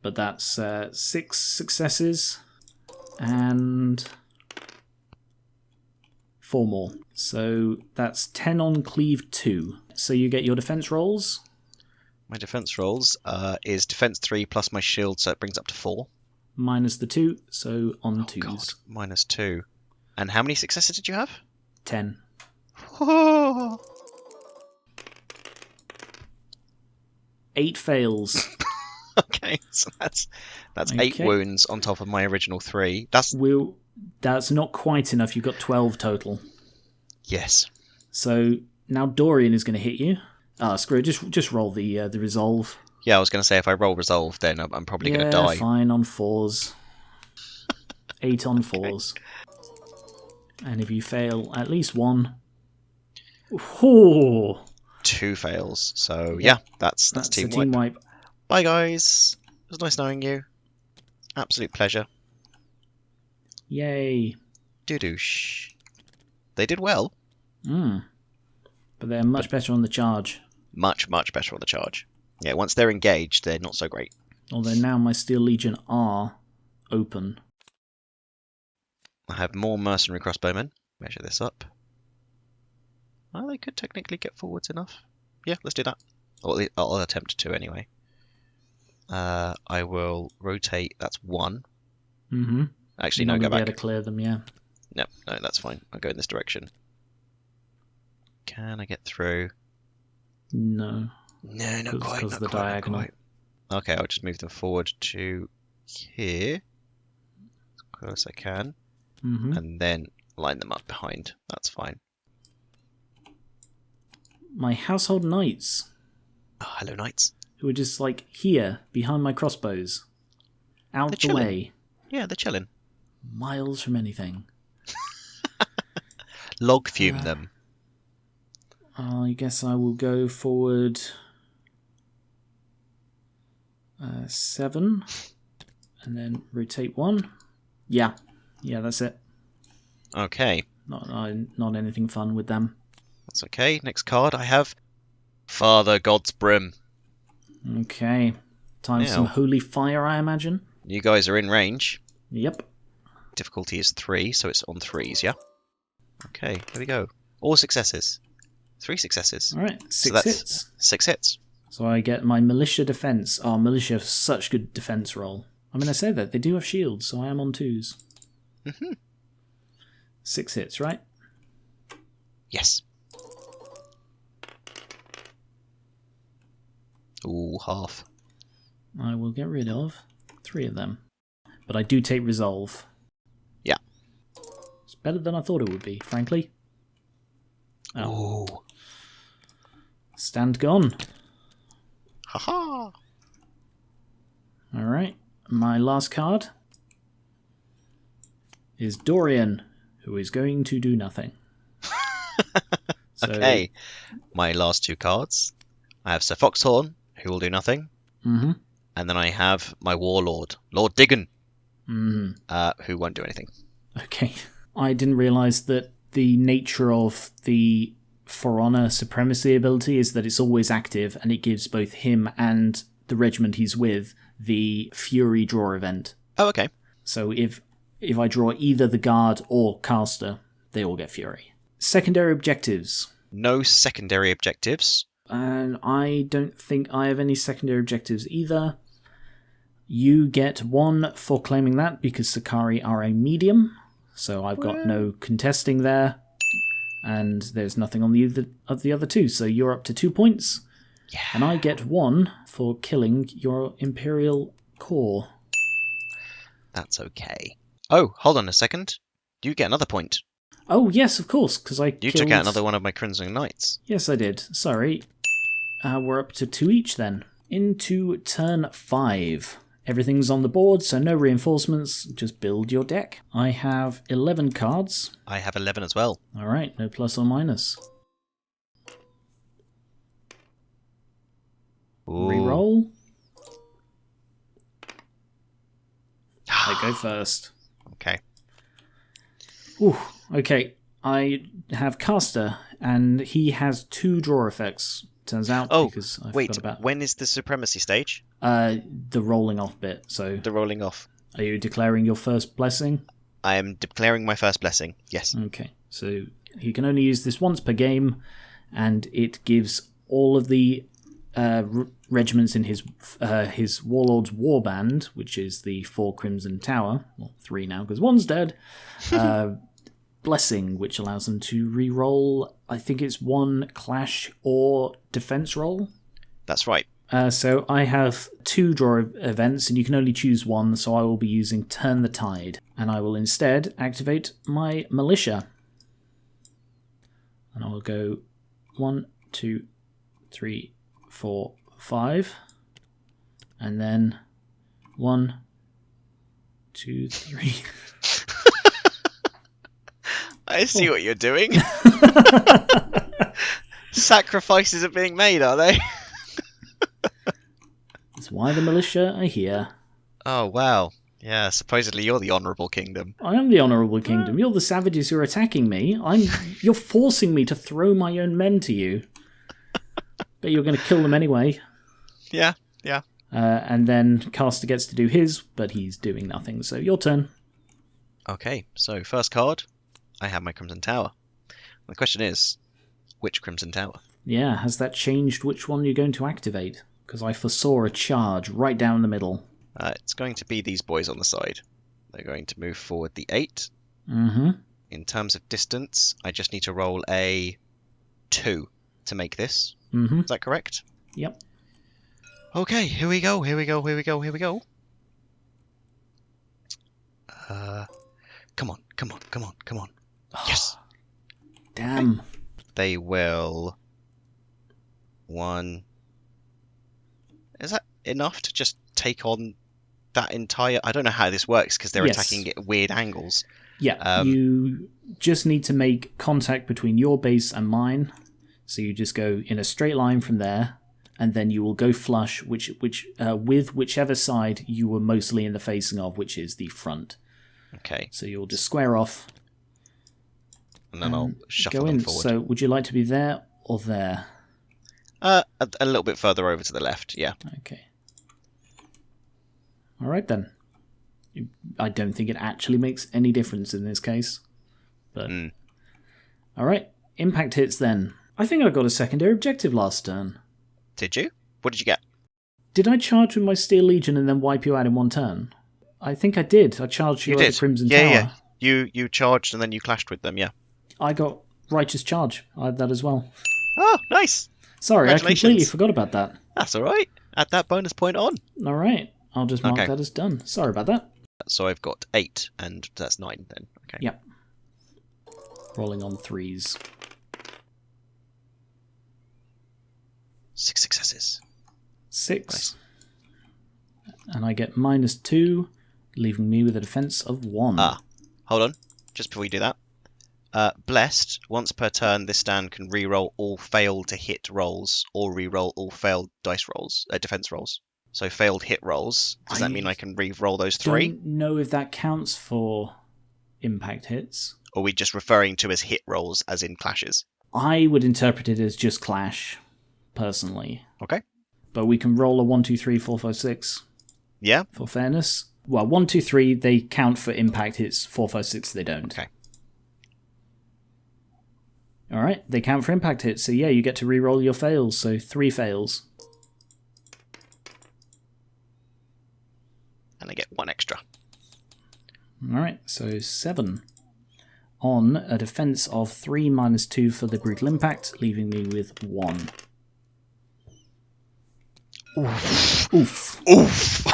But that's 6 successes and 4 more. So that's 10 on cleave 2. So you get your defense rolls. My defense rolls is defense 3 plus my shield, so it brings up to 4. Minus the 2, so on 2s. God, minus 2. And how many successes did you have? 10. Oh. 8 fails. Okay, so that's 8 wounds on top of my original 3. That's not quite enough. You've got 12 total. Yes. So now Dorian is going to hit you. Screw it. Just roll the resolve. Yeah, I was going to say if I roll resolve, then I'm probably going to die. Yeah, fine on 4s. 8 on 4s. And if you fail at least 1, ooh, 2 fails. So yeah, that's team a team wipe. Bye guys. It was nice knowing you. Absolute pleasure. Yay. Doodoosh. They did well. But they're much better on the charge. Much, much better on the charge. Yeah, once they're engaged, they're not so great. Although now my Steel Legion are open. I have more mercenary crossbowmen. Measure this up. Well, they could technically get forwards enough. Yeah, let's do that. Or I'll attempt to anyway. I will rotate. That's 1. Mm-hmm. Actually, no, go back. Be able to clear them, yeah. No, that's fine. I'll go in this direction. Can I get through? No. No, not quite. Because of the diagonal. Not quite. Okay, I'll just move them forward to here, as close as I can, and then line them up behind. That's fine. My household knights. Oh, hello, knights. Who are just like here, behind my crossbows. Out They're the chilling. way. Yeah, they're chilling. Miles from anything. Log fume them. I guess I will go forward 7 and then rotate 1. Yeah, that's it. Okay. Not anything fun with them. That's okay. Next card I have Father God's Brim. Okay. Time for some holy fire, I imagine. You guys are in range. Yep. Difficulty is 3, so it's on 3s, yeah? Okay, here we go. All successes. 3 successes. Alright, 6 so that's hits. 6 hits. So I get my militia defense. Oh, militia have such good defense roll. I mean, I say that. They do have shields, so I am on 2s. 6 hits, right? Yes. Ooh, half. I will get rid of 3 of them. But I do take resolve. Yeah. It's better than I thought it would be, frankly. Oh. Stand gone. Haha! Alright, my last card is Dorian, who is going to do nothing. Okay, my last 2 cards. I have Sir Foxhorn, who will do nothing. Mm-hmm. And then I have my Warlord, Lord Diggon, who won't do anything. Okay. I didn't realise that the nature of the For Honor Supremacy ability is that it's always active, and it gives both him and the regiment he's with the Fury draw event. Oh, okay. So if I draw either the Guard or Caster, they all get Fury. Secondary objectives. No secondary objectives. And I don't think I have any secondary objectives either. You get 1 for claiming that because Sakari are a medium, so I've got no contesting there, and there's nothing on the other 2, so you're up to 2 points. Yeah. And I get 1 for killing your Imperial core. That's okay. Oh, hold on a second. You get another point. Oh, yes, of course, because You took out another one of my Crimson Knights. Yes, I did. Sorry. We're up to 2 each then. Into turn 5. Everything's on the board, so no reinforcements. Just build your deck. I have 11 cards. I have 11 as well. Alright, no plus or minus. Ooh. Reroll. I go first. Okay. Ooh, okay. I have Caster, and he has 2 draw effects. Turns out, because I forgot about... when is the Supremacy stage? The rolling off bit, so... The rolling off. Are you declaring your first blessing? I am declaring my first blessing, yes. Okay, so he can only use this once per game, and it gives all of the regiments in his Warlord's Warband, which is the 4 Crimson Tower, well, 3 now, because 1's dead, blessing, which allows them to re-roll, I think it's 1 clash or defense roll. That's right. So I have 2 draw events, and you can only choose 1, so I will be using Turn the Tide, and I will instead activate my Militia. And I will go 1, 2, 3, 4, 5, and then 1, 2, 3... I see what you're doing. Sacrifices are being made, are they? That's why the militia are here. Oh, wow. Yeah, supposedly you're the Honourable Kingdom. I am the Honourable Kingdom. You're the savages who are attacking me. You're forcing me to throw my own men to you. But you're going to kill them anyway. Yeah. And then Caster gets to do his, but he's doing nothing. So your turn. Okay, so first card, I have my Crimson Tower. The question is, which Crimson Tower? Yeah, has that changed which one you're going to activate? Because I foresaw a charge right down the middle. It's going to be these boys on the side. They're going to move forward the 8. Mm-hmm. In terms of distance, I just need to roll a 2 to make this. Mm-hmm. Is that correct? Yep. Okay, here we go. Come on. Yes! Damn. They will... 1... Is that enough to just take on that entire... I don't know how this works, because they're attacking at weird angles. Yeah, you just need to make contact between your base and mine. So you just go in a straight line from there, and then you will go flush with whichever side you were mostly in the facing of, which is the front. Okay. So you'll just square off. And then I'll shuffle go them in. forward. So would you like to be there or there? A little bit further over to the left, yeah. Okay. All right, then. I don't think it actually makes any difference in this case. But all right, impact hits then. I think I got a secondary objective last turn. Did you? What did you get? Did I charge with my Steel Legion and then wipe you out in one turn? I think I did. I charged you at the Crimson Tower. Yeah. You charged and then you clashed with them, yeah. I got Righteous Charge. I had that as well. Oh, nice. Sorry, I completely forgot about that. That's all right. Add that bonus point on. All right. I'll just mark that as done. Sorry about that. So I've got 8, and that's 9 then. Okay. Yep. Rolling on 3s. 6 successes. 6. Nice. And I get -2, leaving me with a defense of 1. Hold on. Just before you do that. Blessed, once per turn, this stand can re-roll all failed to hit rolls or re-roll all failed dice rolls, defense rolls. So failed hit rolls, does that mean I can re-roll those 3? Don't know if that counts for impact hits. Or are we just referring to as hit rolls, as in clashes? I would interpret it as just clash, personally. Okay. But we can roll a 1, 2, 3, 4, 5, 6. Yeah. For fairness. Well, 1, 2, 3, they count for impact hits. 4, 5, 6, they don't. Okay. Alright, they count for impact hits, so yeah, you get to re-roll your fails, so 3 fails. And I get 1 extra. Alright, so 7. On a defense of 3 -2 for the brutal impact, leaving me with 1. Oof. Oof. Oof.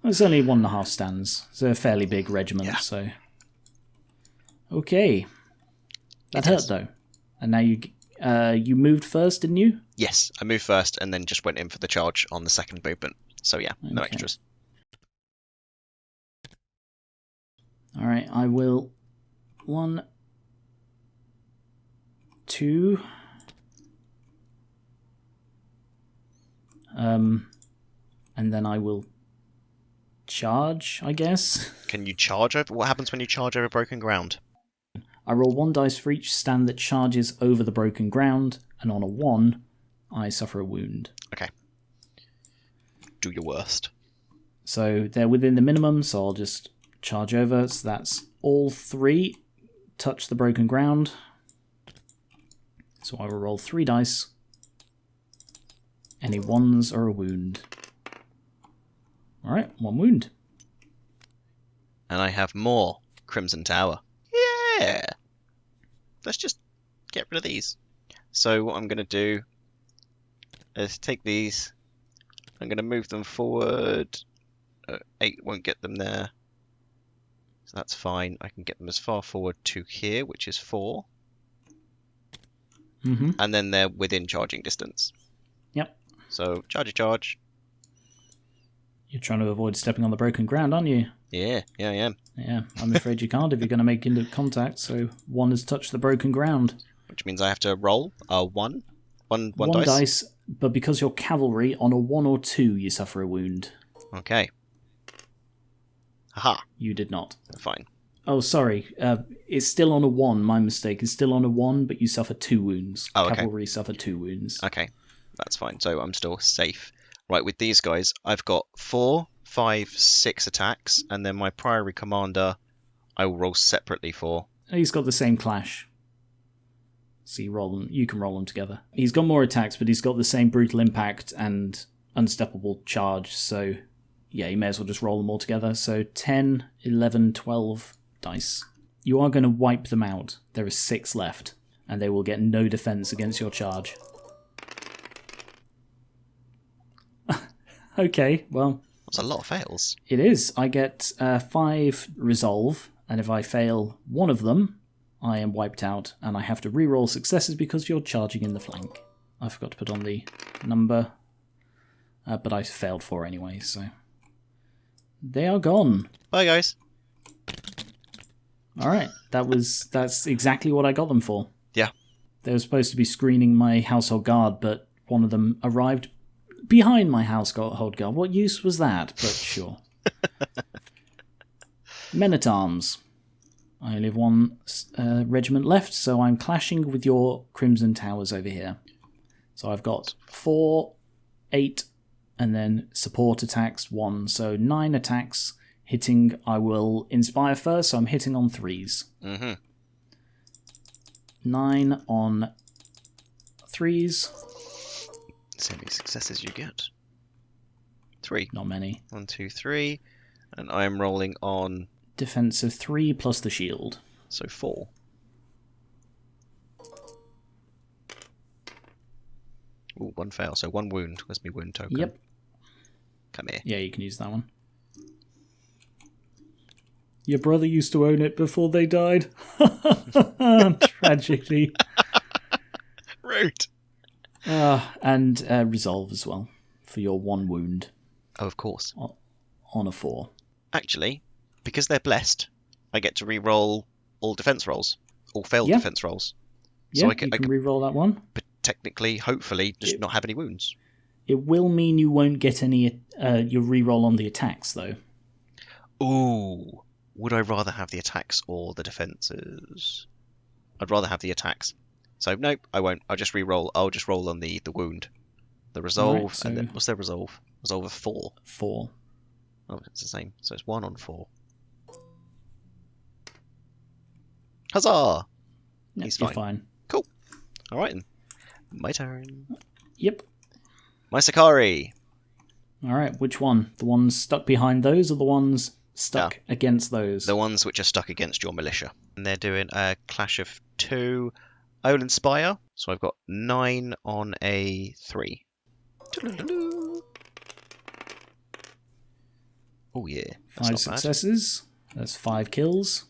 It's only 1.5 stands. It's a fairly big regiment, so... Okay. That hurt, though. And now you moved first, didn't you? Yes, I moved first and then just went in for the charge on the second movement. So yeah, no Okay. extras. Alright, I will... 1... 2... And then I will charge, I guess. Can you charge over? What happens when you charge over broken ground? I roll 1 dice for each stand that charges over the broken ground, and on a 1, I suffer a wound. Okay. Do your worst. So they're within the minimum, so I'll just charge over. So that's all 3 touch the broken ground. So I will roll 3 dice. Any 1s are a wound. Alright, 1 wound. And I have more Crimson Tower. Yeah! Let's just get rid of these. So what I'm going to do is take these. I'm going to move them forward. 8 won't get them there. So that's fine. I can get them as far forward to here, which is 4. Mm-hmm. And then they're within charging distance. Yep. So charge. You're trying to avoid stepping on the broken ground, aren't you? Yeah, I am. Yeah, I'm afraid you can't if you're going to make into contact, so 1 has touched the broken ground. Which means I have to roll one One dice, but because you're cavalry, on a 1 or 2 you suffer a wound. Okay. Haha. You did not. Fine. Oh, sorry. It's still on a 1, my mistake. It's still on a 1, but you suffer 2 wounds. Oh, okay. Cavalry suffer 2 wounds. Okay, that's fine. So I'm still safe. Right, with these guys, I've got 4, 5, 6 attacks, and then my Priory Commander, I will roll separately for. He's got the same clash. So you can roll them together. He's got more attacks, but he's got the same brutal impact and unsteppable charge, so yeah, you may as well just roll them all together. So 10, 11, 12 dice. You are going to wipe them out. There are 6 left, and they will get no defense against your charge. Okay, well... That's a lot of fails. It is. I get 5 resolve, and if I fail one of them, I am wiped out, and I have to re-roll successes because you're charging in the flank. I forgot to put on the number, but I failed 4 anyway, so... They are gone. Bye, guys. Alright, that's exactly what I got them for. Yeah. They were supposed to be screening my household guard, but one of them arrived behind my household guard. What use was that? But sure. Men-at-Arms. I only have 1 regiment left, so I'm clashing with your Crimson Towers over here. So I've got 4, 8, and then support attacks 1. So 9 attacks hitting. I will inspire first, so I'm hitting on 3s. Mm-hmm. 9 on 3s. See how many successes you get. 3. Not many. 1, 2, 3. And I am rolling on... Defense of 3 plus the shield. So 4. Ooh, 1 fail. So 1 wound. Where's my wound token? Yep. Come here. Yeah, you can use that one. Your brother used to own it before they died. Tragically. Rude. And resolve as well for your 1 wound. Oh, of course. On a 4. Actually, because they're blessed, I get to re-roll all defense rolls, all failed defense rolls. Yeah, so you can re-roll that one. But technically, hopefully, just not have any wounds. It will mean you won't get any your re-roll on the attacks, though. Ooh. Would I rather have the attacks or the defenses? I'd rather have the attacks. So, nope, I won't. I'll just re-roll. I'll just roll on the wound. The resolve, right, so and then, what's their resolve? Resolve of 4. 4. Oh, it's the same. So it's 1 on 4. Huzzah! Yep, He's fine. You're fine. Cool. Alright then. My turn. Yep. My Sakari. Alright, which one? The ones stuck behind those or the ones stuck against those? The ones which are stuck against your militia. And they're doing a clash of 2. I will inspire. So I've got 9 on a 3. Oh yeah. 5 successes. That's 5 kills.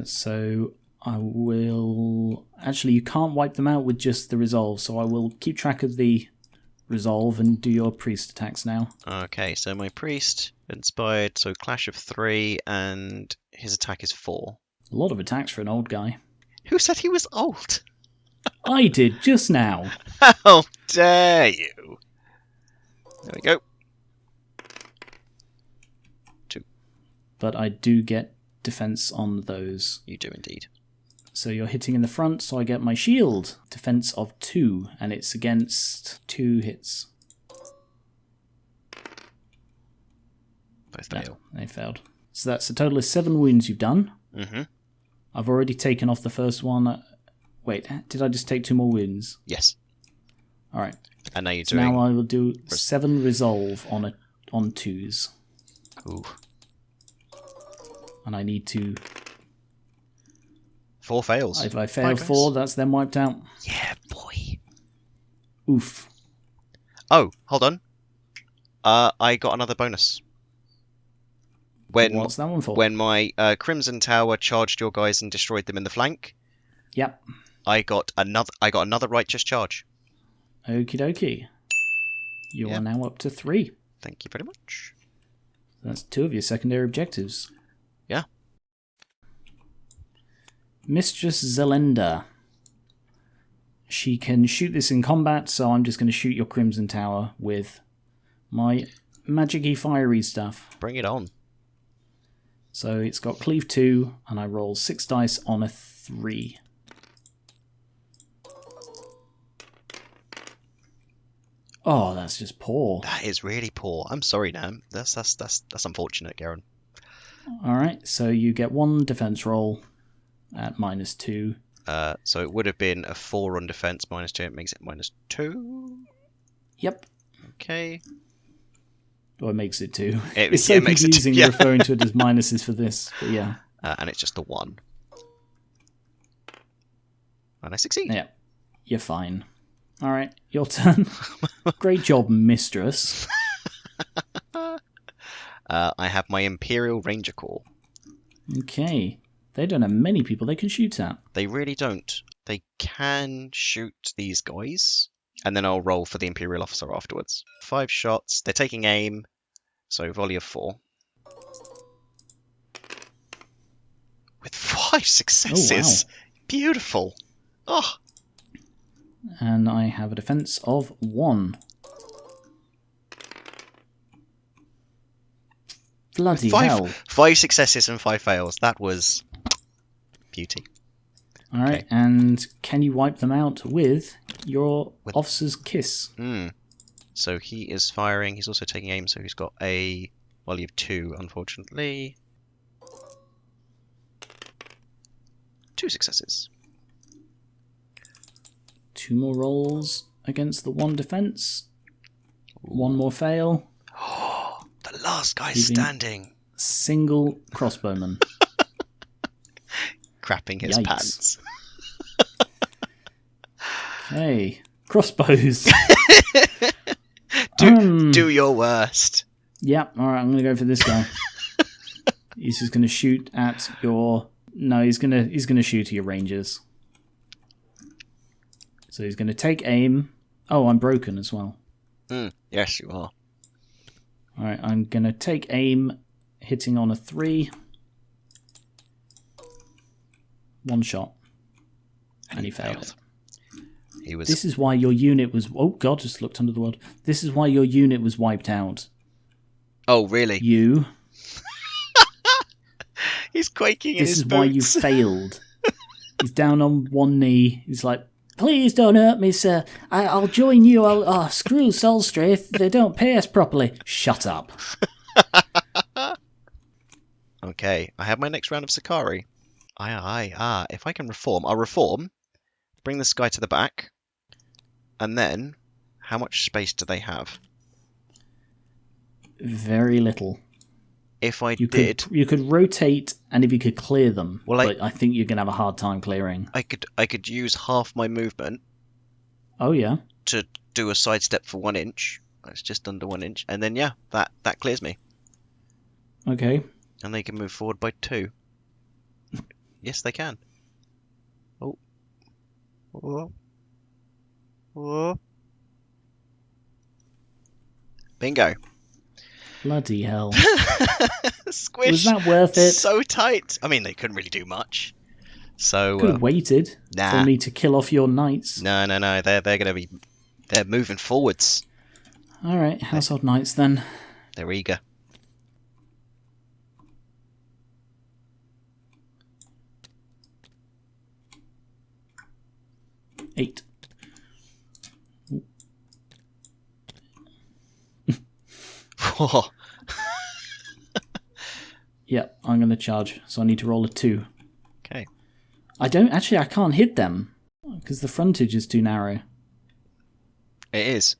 So I will... Actually, you can't wipe them out with just the resolve, so I will keep track of the resolve and do your priest attacks now. Okay, so my priest inspired, so clash of 3, and his attack is 4. A lot of attacks for an old guy. Who said he was old? I did, just now. How dare you? There we go. 2. But I do get defense on those. You do indeed. So you're hitting in the front, so I get my shield. Defense of 2, and it's against 2 hits. Both fail. Yeah, they failed. So that's a total of 7 wounds you've done. Mm-hmm. I've already taken off the first one. Wait, did I just take 2 more wounds? Yes. All right. And now you're so doing... now I will do 7 resolve on 2s. Ooh. And I need to... 4 fails. If I fail 4, that's then wiped out. Yeah, boy. Oof. Oh, hold on. I got another bonus. What's that one for? When my Crimson Tower charged your guys and destroyed them in the flank. Yep. I got another righteous charge. Okie dokie. You are now up to 3. Thank you very much. That's 2 of your secondary objectives. Yeah. Mistress Zelenda. She can shoot this in combat, so I'm just going to shoot your Crimson Tower with my magic-y fiery stuff. Bring it on. So it's got cleave 2, and I roll 6 dice on a 3. Oh, that's just poor. That is really poor. I'm sorry, Nam. That's unfortunate, Geran. Alright, so you get 1 defense roll at -2. So it would have been a 4 on defense, -2. It makes it -2. Yep. Okay. Or it makes it 2. It's so confusing referring to it as minuses for this, but yeah. And it's just the 1. And I succeed. Yeah, you're fine. Alright, your turn. Great job, mistress. I have my Imperial Ranger Corps. Okay. They don't have many people they can shoot at. They really don't. They can shoot these guys, and then I'll roll for the Imperial Officer afterwards. 5 shots. They're taking aim, so volley of 4. With 5 successes. Oh, wow. Beautiful. Oh. And I have a defense of 1. Bloody hell. 5 successes and 5 fails. That was beauty. Alright, okay. And can you wipe them out with your officer's kiss? So he is firing. He's also taking aim, so he's got a volley of 2, unfortunately. 2 successes. 2 more rolls against the 1 defense. 1 more fail. The last guy standing. Single crossbowman. Crapping his pants. Okay. Crossbows. Do your worst. Yep, alright, I'm going to go for this guy. He's just going to shoot at your No, he's gonna shoot at your rangers. So he's gonna take aim. Oh, I'm broken as well. Yes, you are. Alright, I'm gonna take aim, hitting on a 3. One shot. And he failed it. He was... This is why your unit was... Oh, God, just looked under the world. This is why your unit was wiped out. Oh, really? You. He's quaking in his This is boots. why you failed. He's down on one knee. He's like, please don't hurt me, sir. I'll join you. Screw Solstraith. They don't pay us properly. Shut up. Okay, I have my next round of Sakari. If I can reform, I'll reform, bring this guy to the back, and then, how much space do they have? Very little. If I you did... you could rotate, and if you could clear them, well, but I think you're going to have a hard time clearing. I could use half my movement. Oh, yeah? To do a sidestep for 1 inch. It's just under 1 inch. And then, yeah, that clears me. Okay. And they can move forward by 2. Yes, they can. Oh. Whoa. Whoa. Bingo. Bloody hell. Squish. Was that worth it? So tight. I mean, they couldn't really do much. So could have waited for me to kill off your knights. No. They're moving forwards. All right, household knights then. They're eager. Eight. Yep, I'm going to charge, so I need to roll a 2. Okay. I can't hit them, because the frontage is too narrow. It is.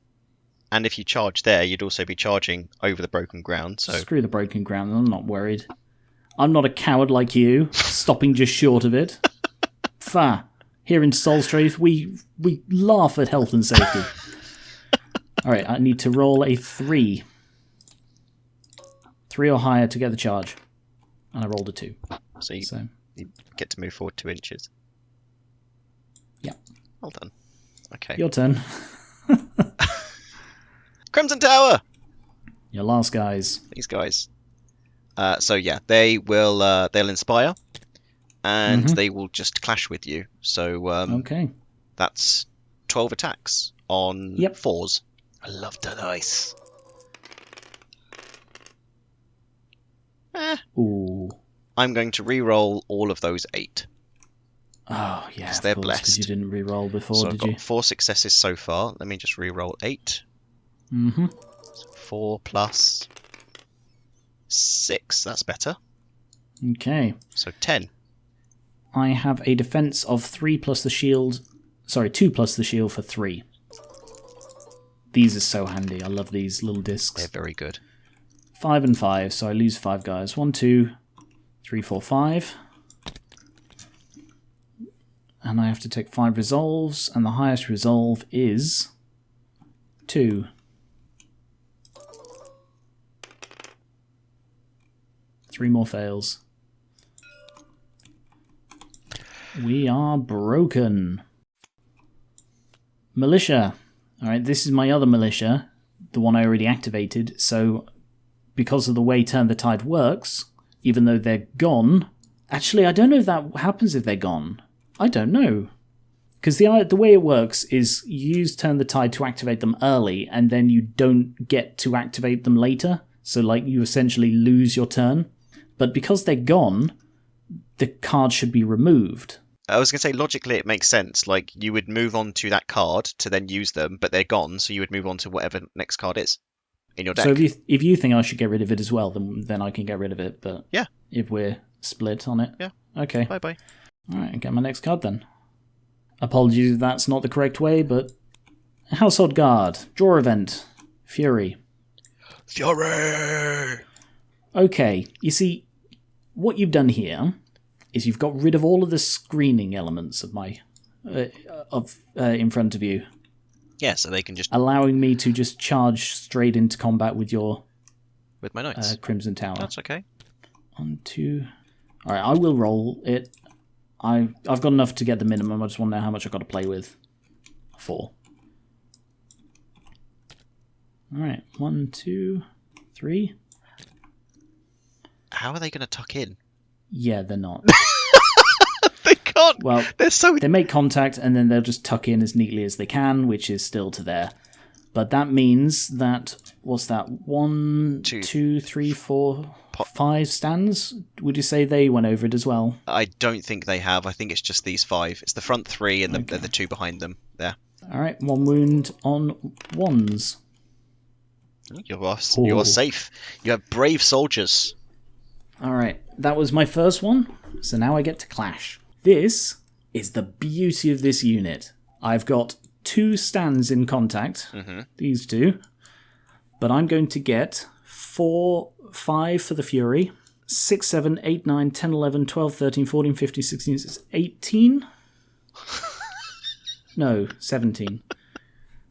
And if you charge there, you'd also be charging over the broken ground, so... Screw the broken ground, I'm not worried. I'm not a coward like you, stopping just short of it. Here in Solstraith, we laugh at health and safety. Alright, I need to roll a 3. 3 or higher to get the charge. And I rolled a 2. So you get to move forward 2 inches. Yeah. Well done. Okay. Your turn. Crimson Tower! Your last guys. These guys. So yeah, they'll inspire, and they will just clash with you. So okay. That's 12 attacks on 4s. I love the dice. Ooh. I'm going to re-roll all of those 8. Oh, yeah, because they're blessed. Because you didn't re-roll before, so did I've you? got 4 successes so far. Let me just re-roll 8. Mm-hmm. So 4 plus 6. That's better. Okay. So 10. I have a defense of 3 plus the shield... Sorry, 2 plus the shield for 3. These are so handy. I love these little discs. They're very good. 5 and 5, so I lose 5 guys. 1, 2, 3, 4, 5. And I have to take 5 resolves, and the highest resolve is 2. Three more fails. We are broken. Militia. Alright, this is my other militia, the one I already activated, so because of the way Turn the Tide works, even though they're gone... Actually, I don't know if that happens if they're gone. I don't know. Because the way it works is you use Turn the Tide to activate them early, and then you don't get to activate them later. So, like, you essentially lose your turn. But because they're gone, the card should be removed. I was going to say, logically, it makes sense. Like, you would move on to that card to then use them, but they're gone, so you would move on to whatever next card is in your deck. So if you think I should get rid of it as well, then I can get rid of it. But yeah, if we're split on it, yeah, okay. Bye. All right, get my next card then. Apologies if that's not the correct way, but Household Guard, draw event, Fury. Okay, you see, what you've done here is you've got rid of all of the screening elements of my in front of you. Yeah, so they can just allowing me to just charge straight into combat with my knights. Crimson Tower. That's okay. 1, 2. Alright, I will roll it. I've got enough to get the minimum. I just want to know how much I've got to play with. 4. Alright, 1, 2, 3. How are they going to tuck in? Yeah, they're not. They can't. Well, they're they make contact and then they'll just tuck in as neatly as they can, which is still to there. But that means that, what's that, 1, 2, 3, 4, 5 stands? Would you say they went over it as well? I don't think they have. I think it's just these 5. It's the front 3 and the 2 behind them. There. Alright, 1 wound on 1s. You're safe. You have brave soldiers. Alright, that was my first one, so now I get to clash. This is the beauty of this unit. I've got 2 stands in contact, these 2, but I'm going to get 4, 5 for the Fury, 6, 7, 8, 9, 10, 11, 12, 13, 14, 15, 16, 18? No, 17.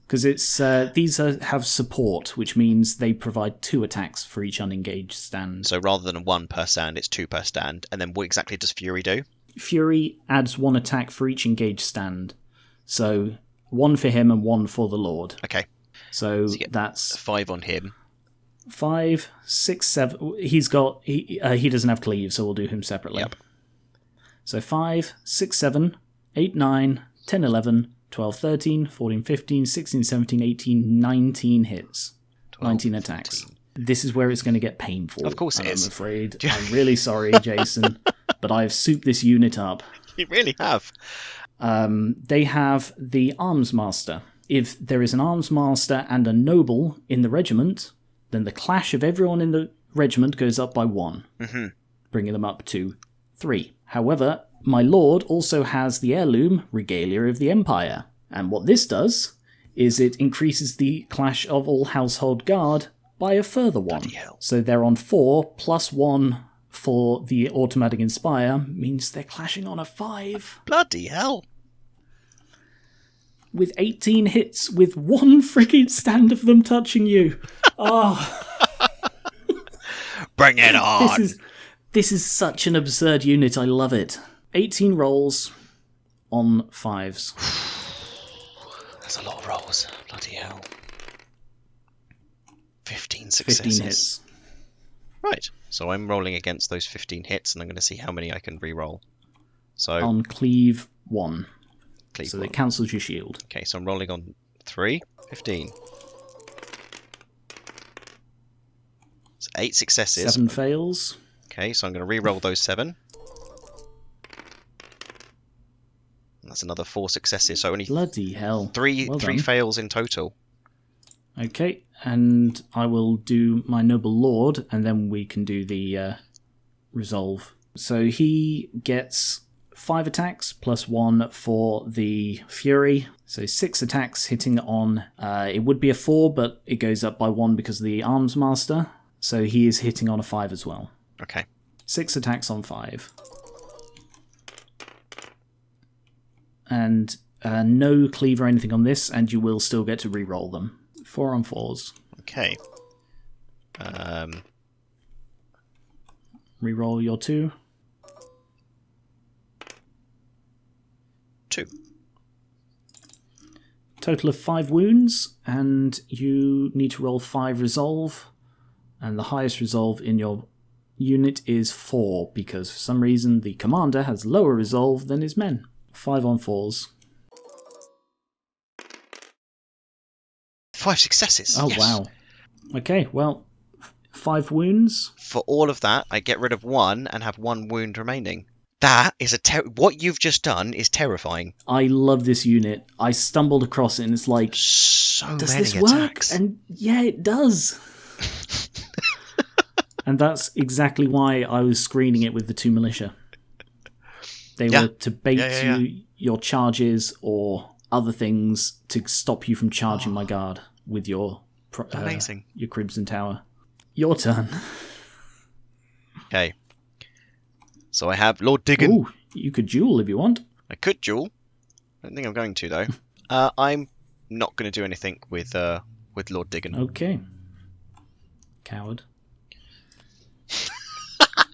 Because it's these have support, which means they provide 2 attacks for each unengaged stand. So rather than 1 per stand, it's 2 per stand. And then what exactly does Fury do? Fury adds 1 attack for each engaged stand. So 1 for him and 1 for the Lord. Okay. So that's 5 on him. 5, 6, 7. He doesn't have cleave, so we'll do him separately. Yep. So 5, 6, 7, 8, 9, 10, 11, 12, 13, 14, 15, 16, 17, 18, 19 hits. 19 attacks. 15. This is where it's going to get painful. Of course it is. I'm afraid. I'm really sorry, Jason, but I've souped this unit up. You really have. They have the Arms Master. If there is an Arms Master and a Noble in the regiment, then the clash of everyone in the regiment goes up by 1, bringing them up to 3. However, my Lord also has the heirloom Regalia of the Empire, and what this does is it increases the clash of all household guard by a further 1. Bloody hell. So they're on 4, plus 1 for the automatic Inspire, means they're clashing on a 5. Bloody hell. With 18 hits, with 1 freaking stand of them touching you. Oh. Bring it on! This is such an absurd unit, I love it. 18 rolls on 5s. That's a lot of rolls. Bloody hell. 15 successes. 15 hits. Right, so I'm rolling against those 15 hits, and I'm going to see how many I can re-roll. So on cleave 1. Cleave so 1. It cancels your shield. Okay, so I'm rolling on 3. 15. So 8 successes. 7 fails. Okay, so I'm going to re-roll those 7. And that's another 4 successes. So only Bloody hell. three fails in total. Okay, and I will do my Noble Lord, and then we can do the resolve. So he gets 5 attacks, plus 1 for the Fury. So 6 attacks hitting on... it would be a 4, but it goes up by 1 because of the Arms Master. So he is hitting on a 5 as well. Okay. 6 attacks on 5. And no cleave or anything on this, and you will still get to re-roll them. 4 on 4s. Okay. Re-roll your 2. 2. Total of 5 wounds, and you need to roll 5 resolve. And the highest resolve in your unit is 4, because for some reason the commander has lower resolve than his men. 5 on 4s. 5 successes. Oh, yes. wow. Okay, well, 5 wounds. For all of that, I get rid of 1 and have 1 wound remaining. That is what you've just done is terrifying. I love this unit. I stumbled across it and it's like, so does many this work? attacks. And yeah, it does. And that's exactly why I was screening it with the 2 militia. They were to bait your charges or other things to stop you from charging my guard with your amazing. Your Crimson Tower. Your turn. Okay. So I have Lord Diggin. Ooh, you could duel if you want. I could duel. I don't think I'm going to, though. I'm not going to do anything with Lord Diggin. Okay. Coward.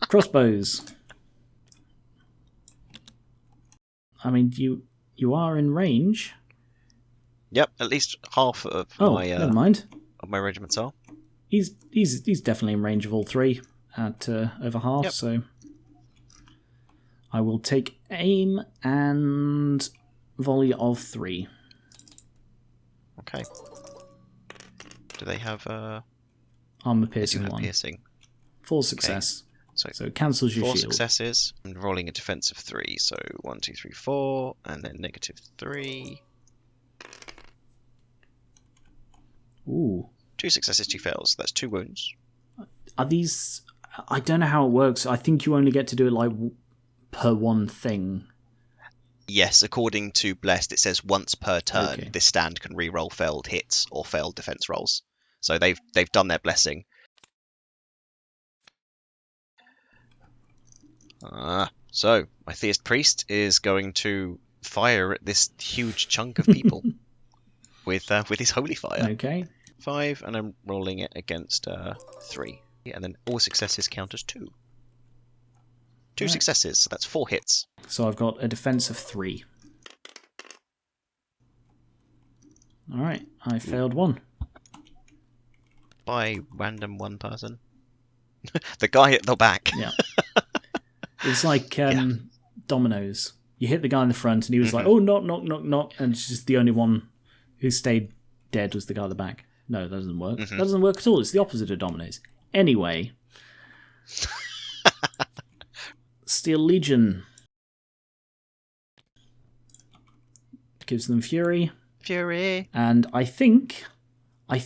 Crossbows. I mean, you are in range. Yep, at least half of Never mind. my regiments are. He's definitely in range of all three at over half. Yep. So I will take aim and volley of 3. Okay. Do they have Armor they do piercing have 1. piercing? 4 success. So So it cancels your 4 shield. successes. I'm rolling a defense of 3. So 1, 2, 3, 4, and then -3. Ooh. 2 successes, 2 fails. That's 2 wounds. Are these... I don't know how it works. I think you only get to do it like per one thing. Yes, according to Blessed, it says once per turn, Okay. this stand can re-roll failed hits or failed defense rolls. So they've done their blessing. So my theist priest is going to fire at this huge chunk of people with his holy fire. Okay. 5, and I'm rolling it against 3, and then all successes count as 2. 2 Right. successes, so that's 4 hits. So I've got a defense of 3. Alright, I failed 1. By random one person. The guy at the back. Yeah. It's like dominoes. You hit the guy in the front and he was like, oh, knock, knock, knock, knock. And it's just the only one who stayed dead was the guy at the back. No, that doesn't work. That doesn't work at all. It's the opposite of dominoes. Anyway. Steel Legion. Gives them Fury. Fury. And I think I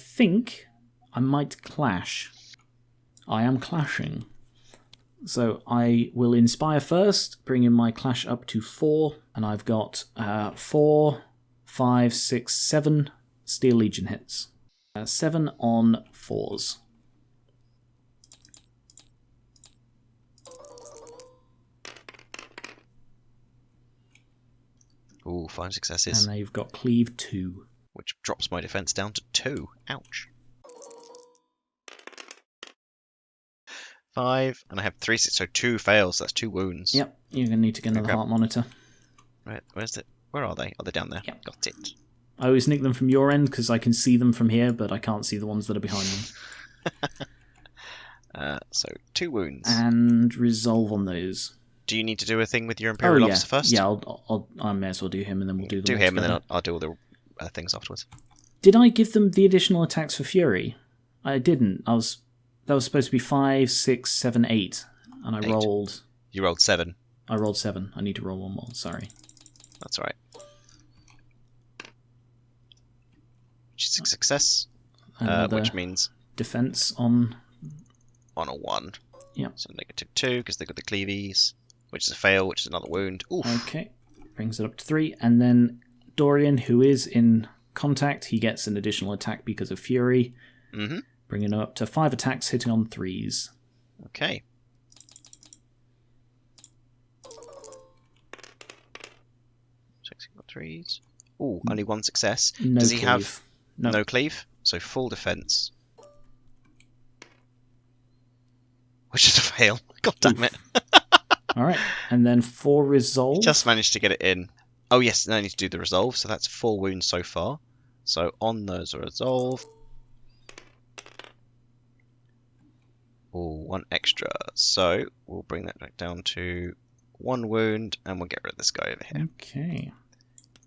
might clash. I am clashing. So I will inspire first, bringing my clash up to 4, and I've got 4, 5, 6, 7 Steel Legion hits. 7 on 4s. Ooh, 5 successes. And they've got Cleave 2. Which drops my defense down to 2. Ouch. 5, and I have 3, so 2 fails, so that's 2 wounds. Yep, you're going to need to get another heart monitor. Right, where's it? Where are they? Oh, they're down there. Yep. Got it. I always nick them from your end because I can see them from here, but I can't see the ones that are behind me. So 2 wounds. And resolve on those. Do you need to do a thing with your Imperial officer first? Yeah, I may as well do him, and then we'll do them all him, together. and then I'll do all the things afterwards. Did I give them the additional attacks for Fury? I didn't. That was supposed to be 5, 6, 7, 8, and I 8. rolled. You rolled 7. I rolled 7. I need to roll one more. Sorry. That's all right. Which is a success, which means defense on a 1. Yeah. So -2 because they got the cleavies, which is a fail, which is another wound. Oof. Okay, brings it up to 3, and then Dorian, who is in contact, he gets an additional attack because of Fury, bringing him up to 5 attacks, hitting on 3s. Okay. Six, got 3s. Ooh, only 1 success. No Does he cleave. have No. no cleave? So full defense. Which is a fail. God damn it. Alright, and then for resolve. Just managed to get it in. Oh yes, now I need to do the resolve, so that's 4 wounds so far. So on those resolve. Ooh, 1 extra. So we'll bring that back down to 1 wound, and we'll get rid of this guy over here. Okay.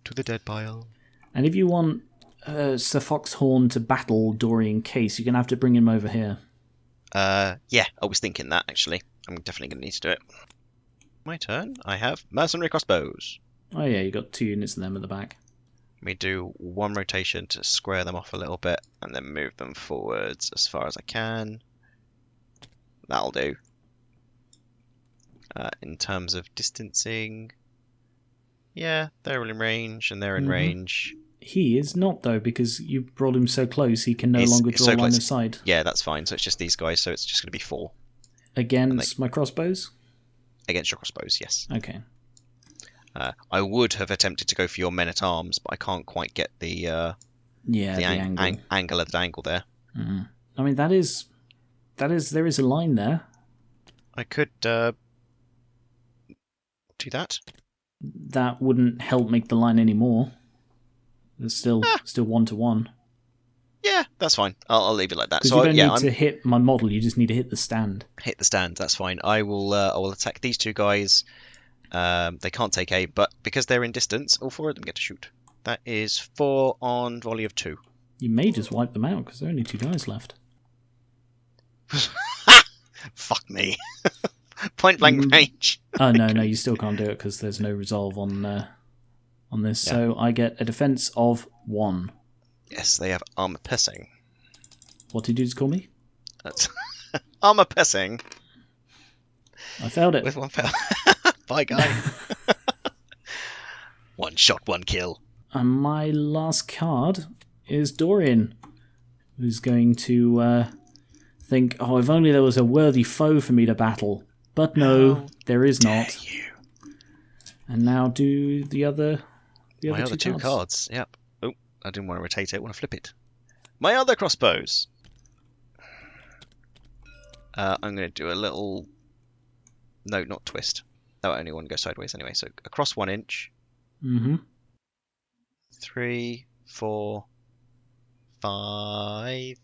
To the dead pile. And if you want Sir Foxhorn to battle Dorian Case, you're going to have to bring him over here. Yeah, I was thinking that actually. I'm definitely going to need to do it. My turn. I have mercenary crossbows. Oh yeah, you got 2 units of them at the back. Let me do 1 rotation to square them off a little bit, and then move them forwards as far as I can. That'll do. In terms of distancing, yeah, they're in range, and they're in range. He is not, though, because you brought him so close he can no longer draw so line close. of sight. Yeah, that's fine. So it's just these guys, so it's just going to be 4. Against my crossbows? Against your crossbows, yes. Okay. I would have attempted to go for your men-at-arms, but I can't quite get the angle of the angle there. Mm. I mean, there is a line there. I could do that. that wouldn't help make the line any more. It's still 1-to-1. Yeah, that's fine. I'll leave it like that. Because So you don't need to hit my model, you just need to hit the stand. Hit the stand, that's fine. I will attack these two guys. They can't take aim, but because they're in distance, all 4 of them get to shoot. That is 4 on volley of 2. You may just wipe them out, because there are only 2 guys left. Fuck me. Point blank range. Oh, no, you still can't do it, because there's no resolve on this. Yeah. So I get a defense of 1. Yes, they have armor piercing. What did you just call me? That's armor piercing. I failed it. With 1 fail. Bye, guy. 1 shot, 1 kill. And my last card is Dorian, who's going to think, oh, if only there was a worthy foe for me to battle. But no, there is not. You. And now do the other two cards. Yep. Oh, I didn't want to rotate it. I want to flip it. My other crossbows. I'm going to do a little... No, not twist. That only one go sideways anyway. So across 1 inch. 3, 4, 5.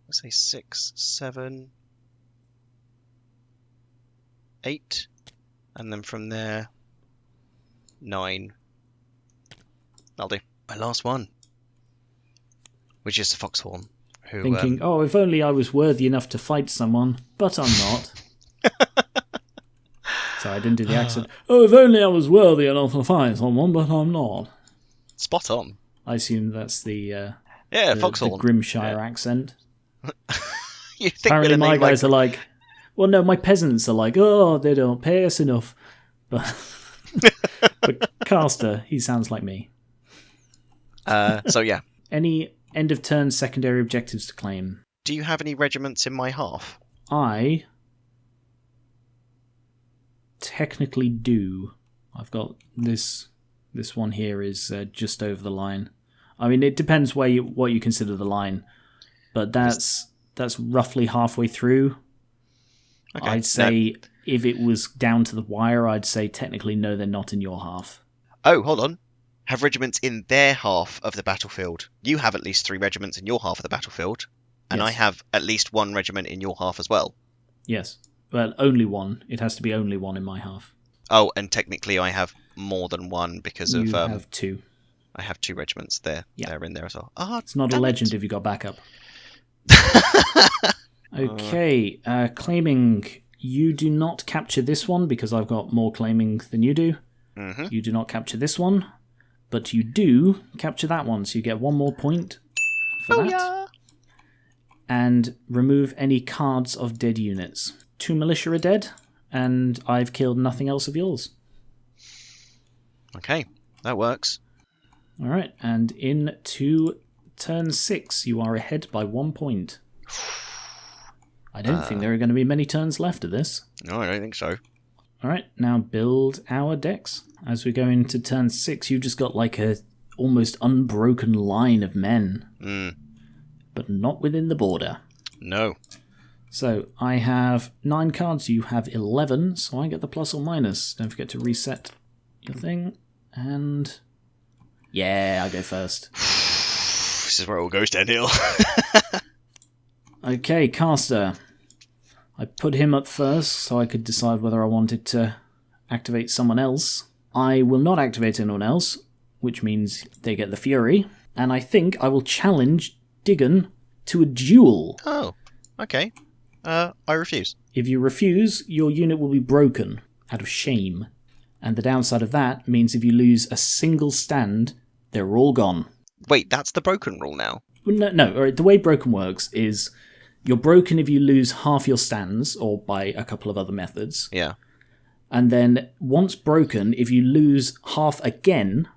Let's say 6, 7, 8, and then from there 9. That'll do. My last one, which is the foxhorn. Who, thinking, oh, if only I was worthy enough to fight someone, but I'm not. Sorry, I didn't do the accent. Oh, if only I was worthy enough to fight someone, but I'm not. Spot on. I assume that's the foxhorn. The Grimshire accent. You think apparently my guys are like, well, no, my peasants are like, oh, they don't pay us enough. But Caster, he sounds like me. So yeah. Any end of turn secondary objectives to claim? Do you have any regiments in my half? I technically do. I've got this one here is just over the line. I mean, it depends what you consider the line, but that's roughly halfway through. Okay. I'd say if it was down to the wire, I'd say technically no, they're not in your half. Oh, hold on. Have regiments in their half of the battlefield. You have at least 3 regiments in your half of the battlefield, and yes. I have at least 1 regiment in your half as well. Yes. Well, only 1. It has to be only 1 in my half. Oh, and technically I have more than 1 because of... You have 2. I have 2 regiments there. Yeah. They're in there as well. Oh, it's not a legend if you got backup. Okay, claiming. You do not capture this one because I've got more claiming than you do. Mm-hmm. You do not capture this one, but you do capture that one, so you get 1 more point for that. Yeah. And remove any cards of dead units. 2 militia are dead, and I've killed nothing else of yours. Okay, that works. Alright, and into turn 6, you are ahead by 1 point. I don't think there are going to be many turns left of this. No, I don't think so. Alright, now build our decks. As we go into turn 6, you've just got like a almost unbroken line of men. But not within the border. No. So, I have 9 cards, you have 11, so I get the plus or minus. Don't forget to reset your thing. And... yeah, I go first. This is where it all goes downhill. Okay, Caster. I put him up first so I could decide whether I wanted to activate someone else. I will not activate anyone else, which means they get the Fury. And I think I will challenge Diggin to a duel. Oh, okay. I refuse. If you refuse, your unit will be broken out of shame. And the downside of that means if you lose a single stand, they're all gone. Wait, that's the broken rule now? No. All right, the way broken works is you're broken if you lose half your stands, or by a couple of other methods. Yeah. And then once broken, if you lose half again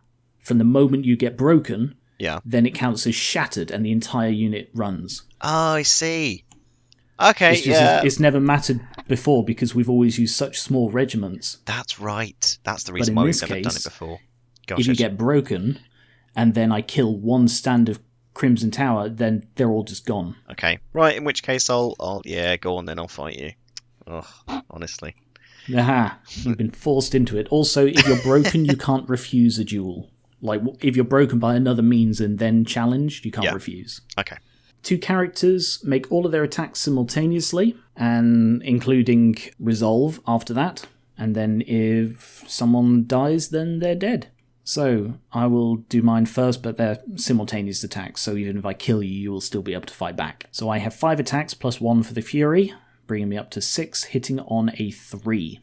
from the moment you get broken, yeah, then it counts as shattered and the entire unit runs. Oh, I see. Okay, It's never mattered before because we've always used such small regiments. That's right. That's the reason why we've never done it before. Gosh, if you get broken, and then I kill 1 stand of Crimson Tower, then they're all just gone. Okay, right. In which case, I'll go on then. I'll fight you. Ugh, honestly. Aha, you've been forced into it. Also, if you're broken, you can't refuse a duel. Like, if you're broken by another means and then challenged, you can't refuse. Okay. 2 characters make all of their attacks simultaneously, and including resolve after that. And then if someone dies, then they're dead. So I will do mine first, but they're simultaneous attacks, so even if I kill you, you will still be able to fight back. So I have 5 attacks plus 1 for the Fury, bringing me up to 6, hitting on a 3.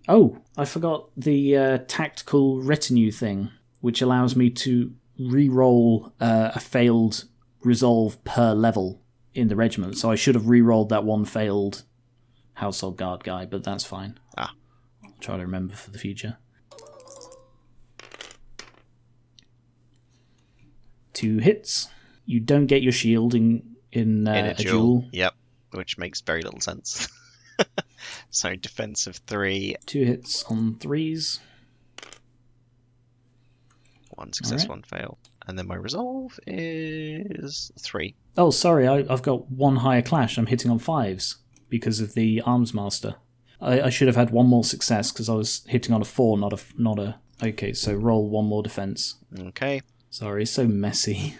Oh, I forgot the tactical retinue thing, which allows me to re-roll a failed resolve per level in the regiment. So I should have re-rolled that one failed household guard guy, but that's fine. I'll try to remember for the future. 2 hits. You don't get your shield in a duel. Yep, which makes very little sense. So defense of 3. 2 hits on 3s. 1 success, 1 fail. And then my resolve is 3. Oh, sorry, I've got 1 higher clash. I'm hitting on 5s because of the arms master. I should have had 1 more success because I was hitting on a 4, not a. Okay, so roll 1 more defense. Okay. Sorry, so messy.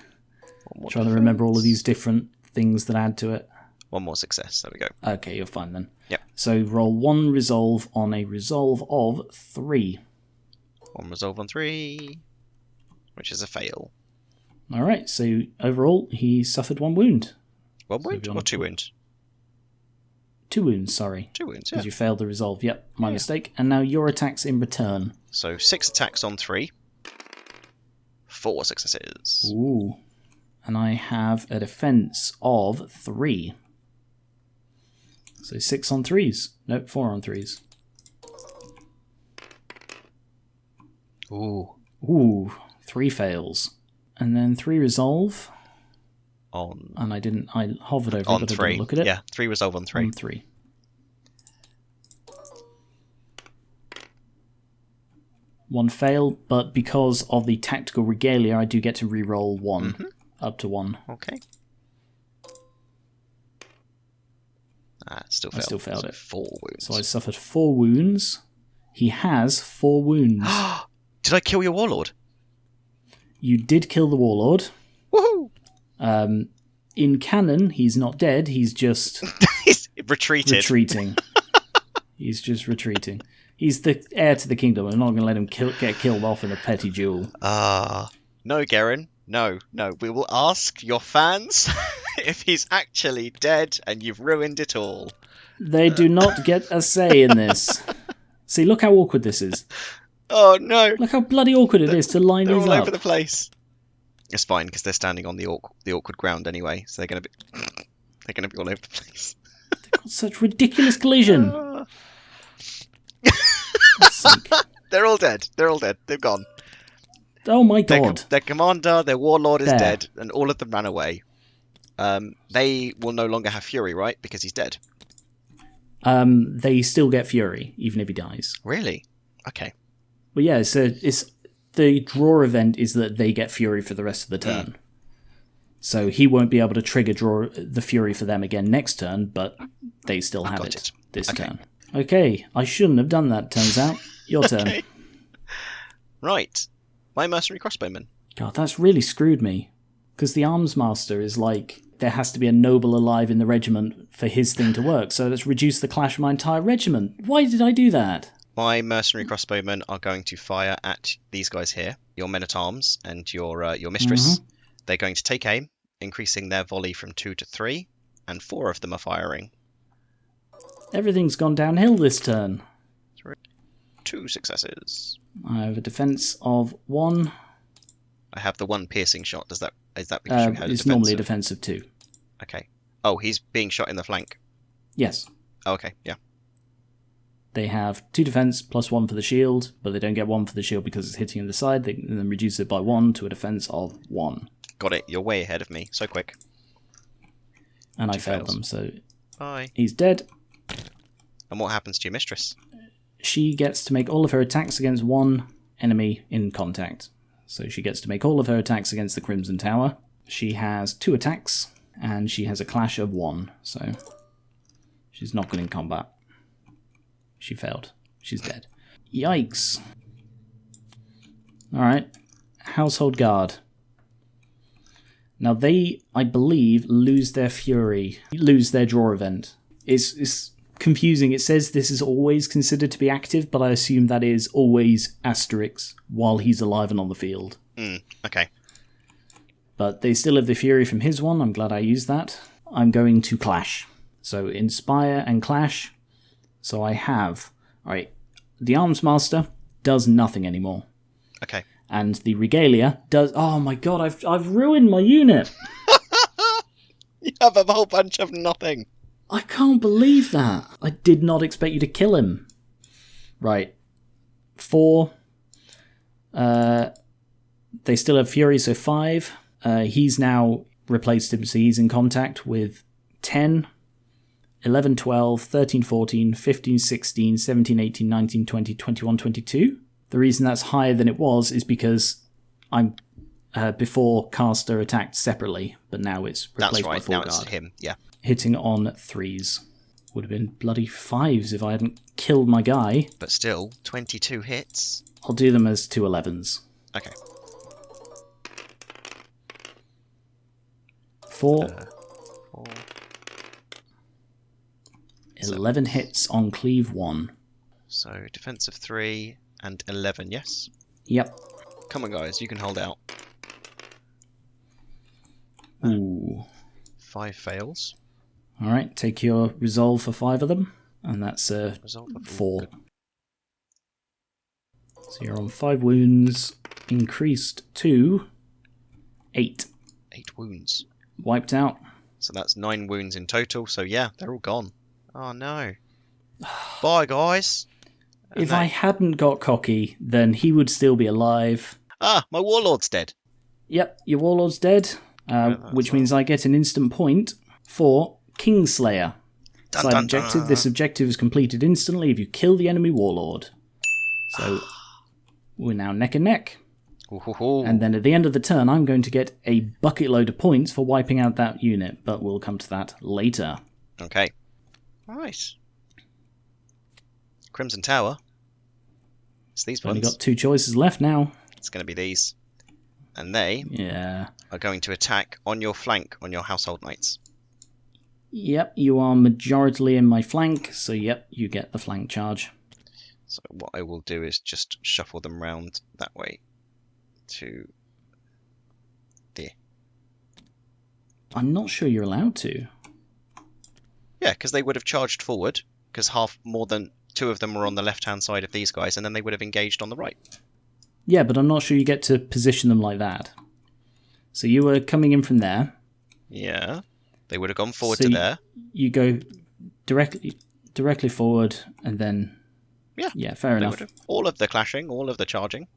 Trying to remember all of these different things that add to it. 1 more success. There we go. Okay, you're fine then. Yep. So roll 1 resolve on a resolve of 3. 1 resolve on 3, which is a fail. All right. So overall, he suffered 1 wound. 1 wound or 2 wounds? 2 wounds. Sorry. 2 wounds. Yeah. Because you failed the resolve. Yep, my mistake. And now your attacks in return. So 6 attacks on 3. 4 successes. Ooh. And I have a defense of 3. So 6 on 3s. Nope, 4 on 3s. Ooh. 3 fails. And then 3 resolve. And I hovered over on it, but 3. I didn't look at it. Yeah, 3 resolve on 3. On 3. One fail, but because of the tactical regalia, I do get to re-roll 1. Up to 1. Okay. Still failed. I still failed it. 4 wounds. So I suffered 4 wounds. He has 4 wounds. Did I kill your warlord? You did kill the warlord. Woohoo! In canon, he's not dead. He's just He's retreating. He's just retreating. He's the heir to the kingdom. I'm not going to let him get killed off in a petty duel. No, Geran. No. We will ask your fans if he's actually dead and you've ruined it all. They do not get a say in this. See, look how awkward this is. Oh, no. Look how bloody awkward it is to line They're these all up. over the place. It's fine, because they're standing on the awkward ground anyway, so they're going to be all over the place. They've got such ridiculous collision. They're all dead. They've gone. Oh my god. Their commander, their warlord is dead, and all of them ran away. They will no longer have Fury, right? Because he's dead. They still get Fury, even if he dies. Really? Okay. Well, yeah, so it's the draw event is that they get Fury for the rest of the turn. So he won't be able to trigger draw the Fury for them again next turn, but they still have it this turn. Okay, I shouldn't have done that, turns out. Your turn. Right. My mercenary crossbowman. God, that's really screwed me. Because the arms master is like, there has to be a noble alive in the regiment for his thing to work, so let's reduce the clash of my entire regiment. Why did I do that? My mercenary crossbowmen are going to fire at these guys here, your men-at-arms and your mistress. They're going to take aim, increasing their volley from 2 to 3, and 4 of them are firing. Everything's gone downhill this turn. 2 successes. I have a defense of 1. I have the 1 piercing shot. Is that because you had a it's normally a defense of 2. Okay. Oh, he's being shot in the flank. Yes. Oh, okay, yeah. They have 2 defense plus 1 for the shield, but they don't get 1 for the shield because it's hitting in the side. They can then reduce it by 1 to a defense of 1. Got it. You're way ahead of me. So quick. And I failed them, so bye. He's dead. And what happens to your mistress? She gets to make all of her attacks against 1 enemy in contact. So she gets to make all of her attacks against the Crimson Tower. She has 2 attacks, and she has a clash of 1, so she's not good in combat. she failed. She's dead. Yikes. Alright. Household Guard. Now they, I believe, lose their fury, lose their draw event. It's confusing. It says this is always considered to be active, but I assume that is always asterisk while he's alive and on the field. Okay. But they still have the fury from his one. I'm glad I used that. I'm going to clash. So inspire and clash. So I have... Alright, the Arms Master does nothing anymore. Okay. And the Regalia does... Oh my god, I've ruined my unit! You have a whole bunch of nothing. I can't believe that. I did not expect you to kill him. Right. 4. They still have Fury, so 5. He's now replaced him, so he's in contact with 10, 11, 12, 13, 14, 15, 16, 17, 18, 19, 20, 21, 22. The reason that's higher than it was is because I'm before Caster attacked separately, but now it's replaced by full now guard. It's him, yeah. Hitting on 3s. Would have been bloody 5s if I hadn't killed my guy. But still, 22 hits. I'll do them as 2 11s. Okay. 4. 4. 11 hits on cleave 1. So, defense of 3 and 11, yes? Yep. Come on, guys, you can hold out. Ooh. 5 fails. Alright, take your resolve for 5 of them. And that's Resolve of 4. good. So you're on 5 wounds, increased to 8. 8 wounds. Wiped out. So that's 9 wounds in total, so yeah, they're all gone. Oh no. Bye, guys. If I hadn't got cocky, then he would still be alive. Ah, my warlord's dead. Yep, your warlord's dead, which means I get an instant point for Kingslayer. Dun, Side dun, objective. dun. This objective is completed instantly if you kill the enemy warlord. So we're now neck and neck. Ooh. And then at the end of the turn, I'm going to get a bucket load of points for wiping out that unit, but we'll come to that later. Okay. Right. Crimson Tower. It's these Only ones. got 2 choices left now. It's going to be these. And they are going to attack on your flank, on your household knights. Yep, you are majority in my flank, so yep, you get the flank charge. So what I will do is just shuffle them round that way to there. I'm not sure you're allowed to. Yeah, because they would have charged forward, because more than 2 of them were on the left-hand side of these guys, and then they would have engaged on the right. Yeah, but I'm not sure you get to position them like that. So you were coming in from there. Yeah, they would have gone forward to there. You go directly forward, and then... Yeah, fair enough. All of the clashing, all of the charging.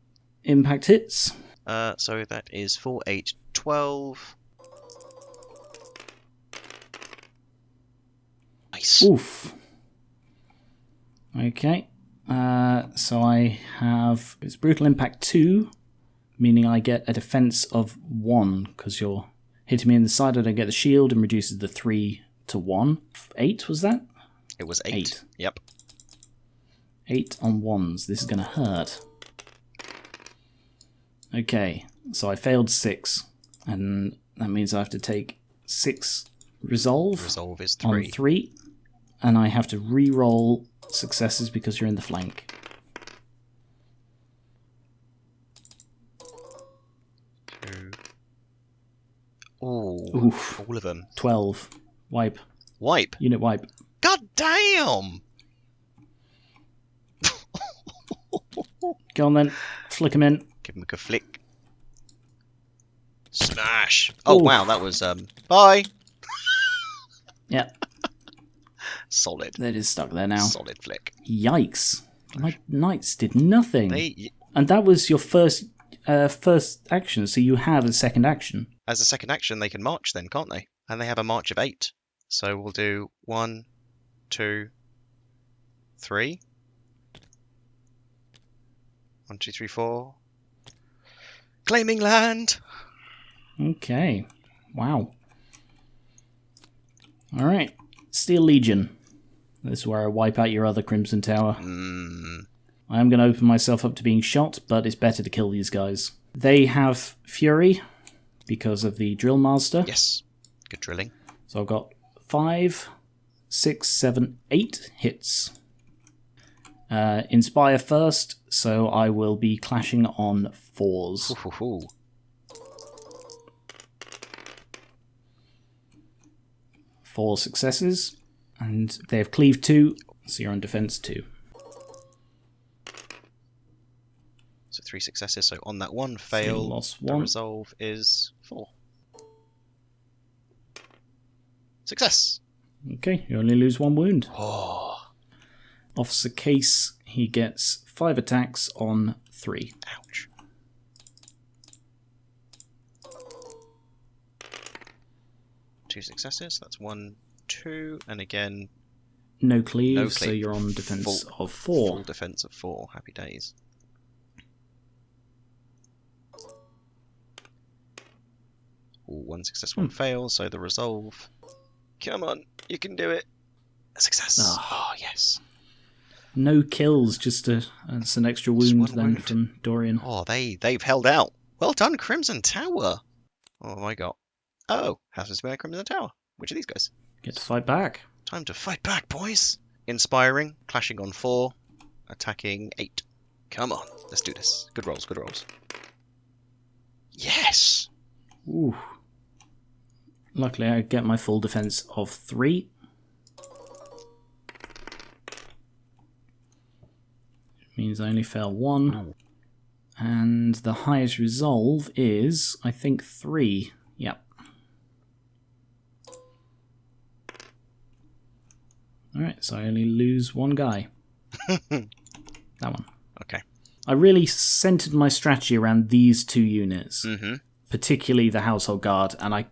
Impact hits. So that is 4, 8, 12. Nice. Oof. Okay. So I have... It's Brutal Impact 2, meaning I get a defense of 1, because you're hitting me in the side, I don't get the shield, and reduces the 3 to 1. 8, was that? It was 8. Yep. 8 on 1s. This is going to hurt. Okay, so I failed 6, and that means I have to take 6 resolve. Resolve is 3. On 3, and I have to re-roll successes because you're in the flank. 2. Ooh, Oof. all of them. 12. Wipe. Wipe. Unit wipe. God damn! Go on then. Flick him in. Give him a good flick. Smash! Oh, Oof. wow, that was, bye! Yeah, Solid. that is stuck there now. Solid flick. Yikes. My knights did nothing. They, And that was your first action, so you have a second action. as a second action, they can march then, can't they? And they have a march of 8. So we'll do 1, 2, 3. 1, 2, 3, 4. Claiming land! Okay. Wow. Alright. Steel Legion. This is where I wipe out your other Crimson Tower. Mm. I am going to open myself up to being shot, but it's better to kill these guys. They have Fury because of the Drill Master. Yes. Good drilling. So I've got 5, 6, 7, 8 hits. Inspire first, so I will be clashing on 4s. Ooh. 4 successes, and they have cleave 2, so you're on defense 2. So 3 successes. So on that one fail, lost the 1. resolve is 4. Success. Okay, you only lose 1 wound. Oh. Officer Case, he gets 5 attacks on 3. Ouch. Two successes. That's 1, 2, and again No cleave, no so cleave. you're on defense of 4. Full defense of 4. Happy days. Ooh, 1 success, 1 fail. So the resolve. Come on, you can do it. A success. Oh yes. No kills, just it's an extra wound one then wound. from Dorian. Oh, they've held out. Well done, Crimson Tower. Oh my god. Oh, happens to be a Crimson Tower. Which are these guys? Get to fight back. Time to fight back, boys. Inspiring, clashing on 4, attacking 8. Come on, let's do this. Good rolls, good rolls. Yes! Ooh. Luckily, I get my full defense of 3. Means I only fail 1. And the highest resolve is, I think, 3. Yep. Alright, so I only lose 1 guy. That one. Okay. I really centered my strategy around these 2 units. Mm-hmm. Particularly the Household Guard, and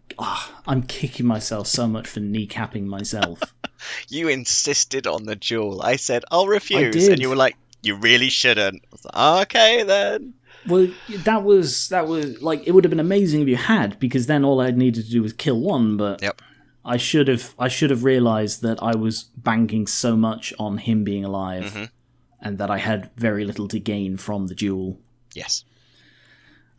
I'm kicking myself so much for kneecapping myself. You insisted on the duel. I said, I'll refuse. I did. And you were like, you really shouldn't. I was like, okay, then. Well, that was like, it would have been amazing if you had, because then all I needed to do was kill 1, but Yep. I should have realised that I was banking so much on him being alive, and that I had very little to gain from the duel. Yes.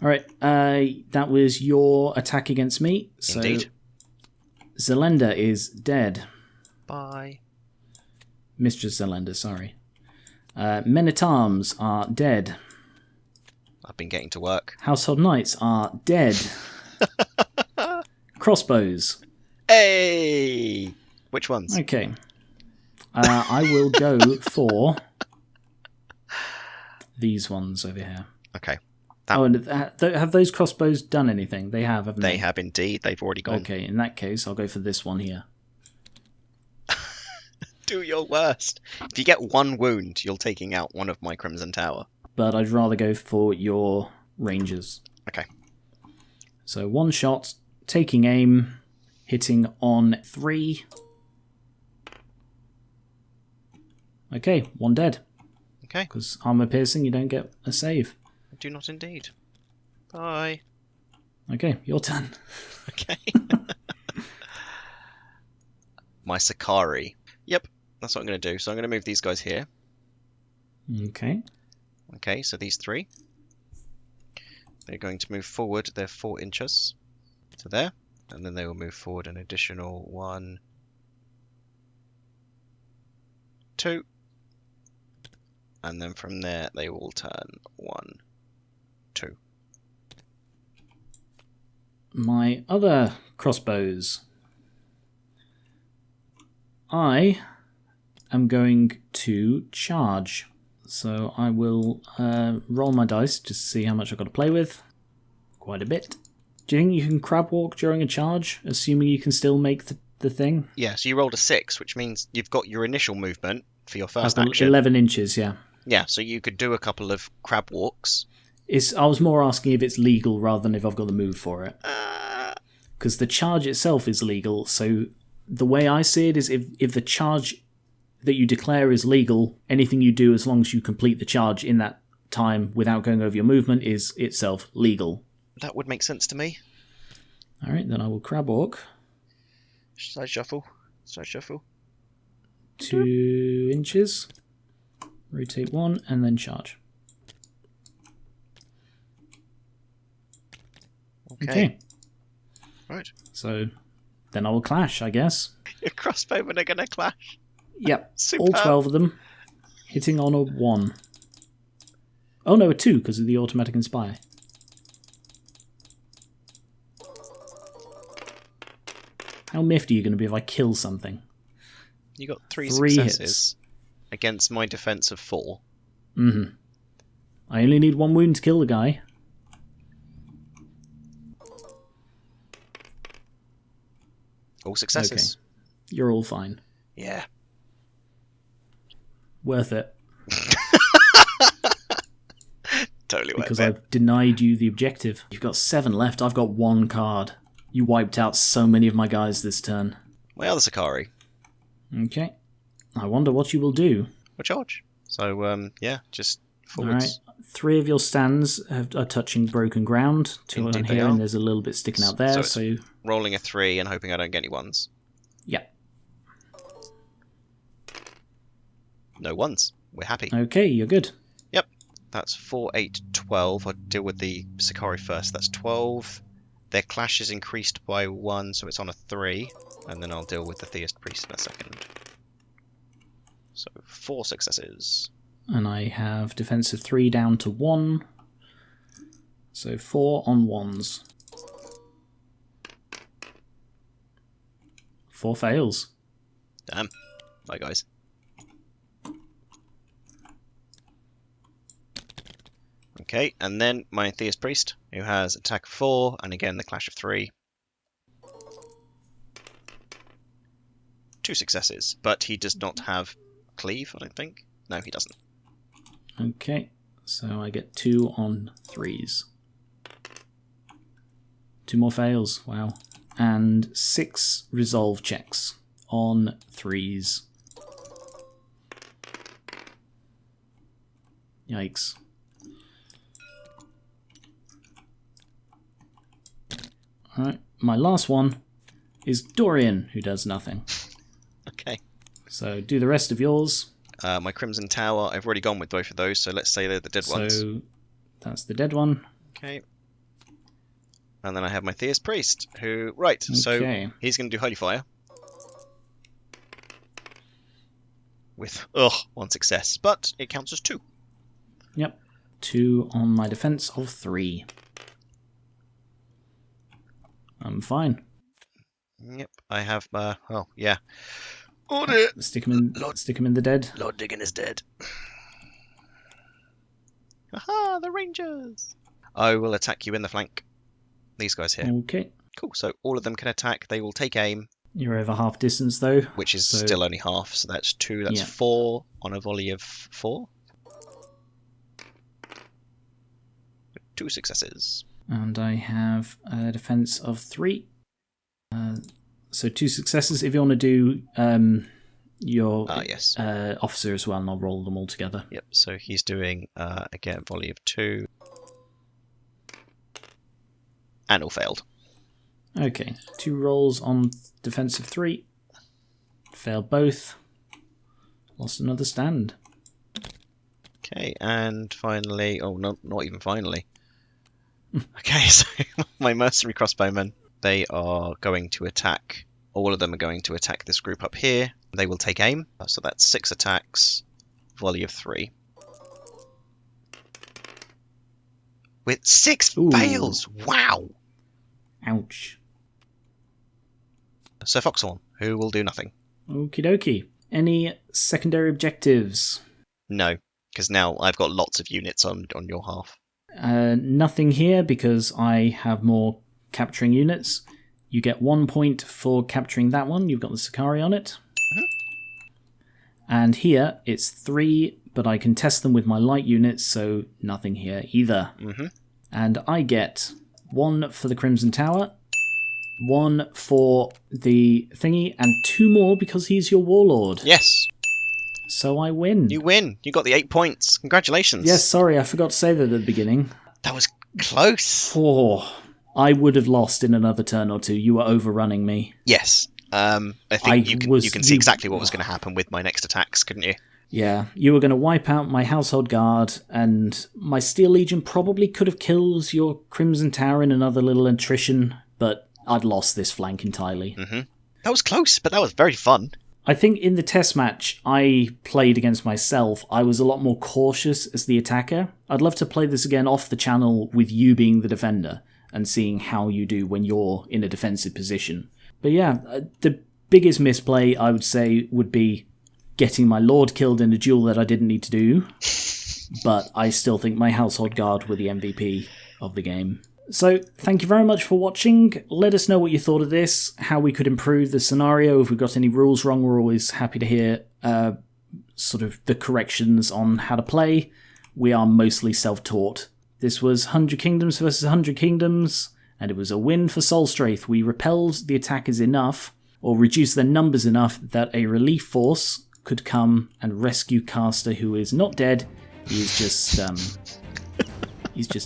Alright, that was your attack against me. So Indeed. Zelenda is dead. Bye. Mistress Zelenda, sorry. Men-at-Arms are dead. I've been getting to work. Household Knights are dead. Crossbows. Hey! Which ones? Okay. I will go for these ones over here. Okay. Oh, and have those crossbows done anything? They have, haven't they? They have indeed. They've already gone. Okay, in that case, I'll go for this one here. Do your worst. If you get 1 wound, you're taking out one of my Crimson Tower. But I'd rather go for your Rangers. Okay. So 1 shot, taking aim, hitting on 3. Okay, 1 dead. Okay. Because armor piercing, you don't get a save. I do not indeed. Bye. Okay, your turn. Okay. My Sakari. Yep, that's what I'm going to do. So I'm going to move these guys here. Okay. Okay, so these 3. They're going to move forward. They're 4 inches to there. And then they will move forward an additional 1, 2. And then from there, they will turn 1, 2. My other crossbows. I am going to charge. So I will roll my dice just to see how much I've got to play with. Quite a bit. Do you think you can crab walk during a charge, assuming you can still make the thing? Yeah, so you rolled a 6, which means you've got your initial movement for your first I've got action. 11 inches, yeah. Yeah, so you could do a couple of crab walks. I was more asking if it's legal rather than if I've got the move for it. Because the charge itself is legal, so the way I see it is if the charge that you declare is legal, anything you do as long as you complete the charge in that time without going over your movement is itself legal. That would make sense to me. Alright, then I will crab walk. Side shuffle. Side shuffle. 2 inches. Rotate 1 and then charge. Okay. Right. So then I will clash, I guess. Your crossbowmen are going to clash. Yep. Superb. All 12 of them hitting on a 1. Oh no, a 2 because of the automatic inspire. How miffed are you going to be if I kill something? You got 3 successes hits. Against my defense of 4. Mm-hmm. I only need 1 wound to kill the guy. All successes. Okay. You're all fine. Yeah. Worth it. Totally worth because it. I've denied you the objective. You've got 7 left. I've got 1 card. You wiped out so many of my guys this turn. My other Sakari. Okay. I wonder what you will do. We'll charge. So, yeah, just forwards. All right. 3 of your stands are touching broken ground. 2 on here, and there's a little bit sticking out there. So rolling a 3 and hoping I don't get any 1s. Yeah. No 1s. We're happy. Okay, you're good. Yep. That's 4, 8, 12. I'll deal with the Sakari first. That's 12. Their clash is increased by 1, so it's on a 3. And then I'll deal with the Theist Priest in a second. So 4 successes. And I have defensive 3 down to 1. So 4 on 1s. 4 fails. Damn. Bye, guys. Okay, and then my Theist Priest, who has attack of 4, and again the clash of 3. 2 successes, but he does not have cleave, I don't think. No, he doesn't. Okay, so I get 2 on 3s. 2 more fails, wow. And 6 resolve checks on 3s. Yikes. Alright, my last one is Dorian, who does nothing. Okay. So do the rest of yours. My Crimson Tower, I've already gone with both of those, so let's say they're the dead ones. So that's the dead one. Okay. And then I have my Theist Priest, who... Right, so he's going to do Holy Fire. With, 1 success, but it counts as 2. Yep. 2 on my defense of 3. I'm fine. Yep, I have, oh, yeah. Order! Stick him in the dead. Lord Diggin is dead. Aha, the Rangers! I will attack you in the flank. These guys here. Okay. Cool, so all of them can attack. They will take aim. You're over half distance, though. Which is still only half, so that's 2, that's 4 on a volley of 4. 2 successes. And I have a defense of 3. So 2 successes. If you want to do your officer as well, and I'll roll them all together. Yep, so he's doing, again, volley of 2. And all failed. Okay, 2 rolls on defense of 3. Failed both. Lost another stand. Okay, and finally... Oh, no, not even finally. Okay, so my mercenary crossbowmen, they are going to attack. All of them are going to attack this group up here. They will take aim. So that's 6 attacks, volley of 3. With 6 fails! Wow! Ouch. Sir Foxhorn, who will do nothing. Okie dokie. Any secondary objectives? No, because now I've got lots of units on your half. Nothing here because I have more capturing units. You get 1 point for capturing that one. You've got the Sakari on it. Mm-hmm. And here it's 3, but I can test them with my light units, so nothing here either. Mm-hmm. And I get 1 for the Crimson Tower, 1 for the thingy, and 2 more because he's your warlord. Yes. So I win. You win. You got the 8 points. Congratulations. Yes, sorry, I forgot to say that at the beginning. That was close. I would have lost in another turn or 2. You were overrunning me. Yes. I think you can see exactly what was going to happen with my next attacks, couldn't you? Yeah, you were going to wipe out my Household Guard, and my Steel Legion probably could have killed your Crimson Tower in another little attrition, but I'd lost this flank entirely. Mm-hmm. That was close, but that was very fun. I think in the test match I played against myself, I was a lot more cautious as the attacker. I'd love to play this again off the channel with you being the defender and seeing how you do when you're in a defensive position. But yeah, the biggest misplay I would say would be getting my Lord killed in a duel that I didn't need to do, but I still think my Household Guard were the MVP of the game. So, thank you very much for watching. Let us know what you thought of this, how we could improve the scenario. If we've got any rules wrong, we're always happy to hear sort of the corrections on how to play. We are mostly self-taught. This was 100 Kingdoms versus 100 Kingdoms, and it was a win for Solstraith. We repelled the attackers enough, or reduced their numbers enough, that a relief force could come and rescue Caster, who is not dead. He's just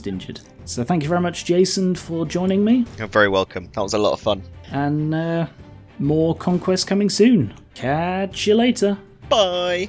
injured. So thank you very much, Jason, for joining me. You're very welcome. That was a lot of fun. And more Conquest coming soon. Catch you later. Bye.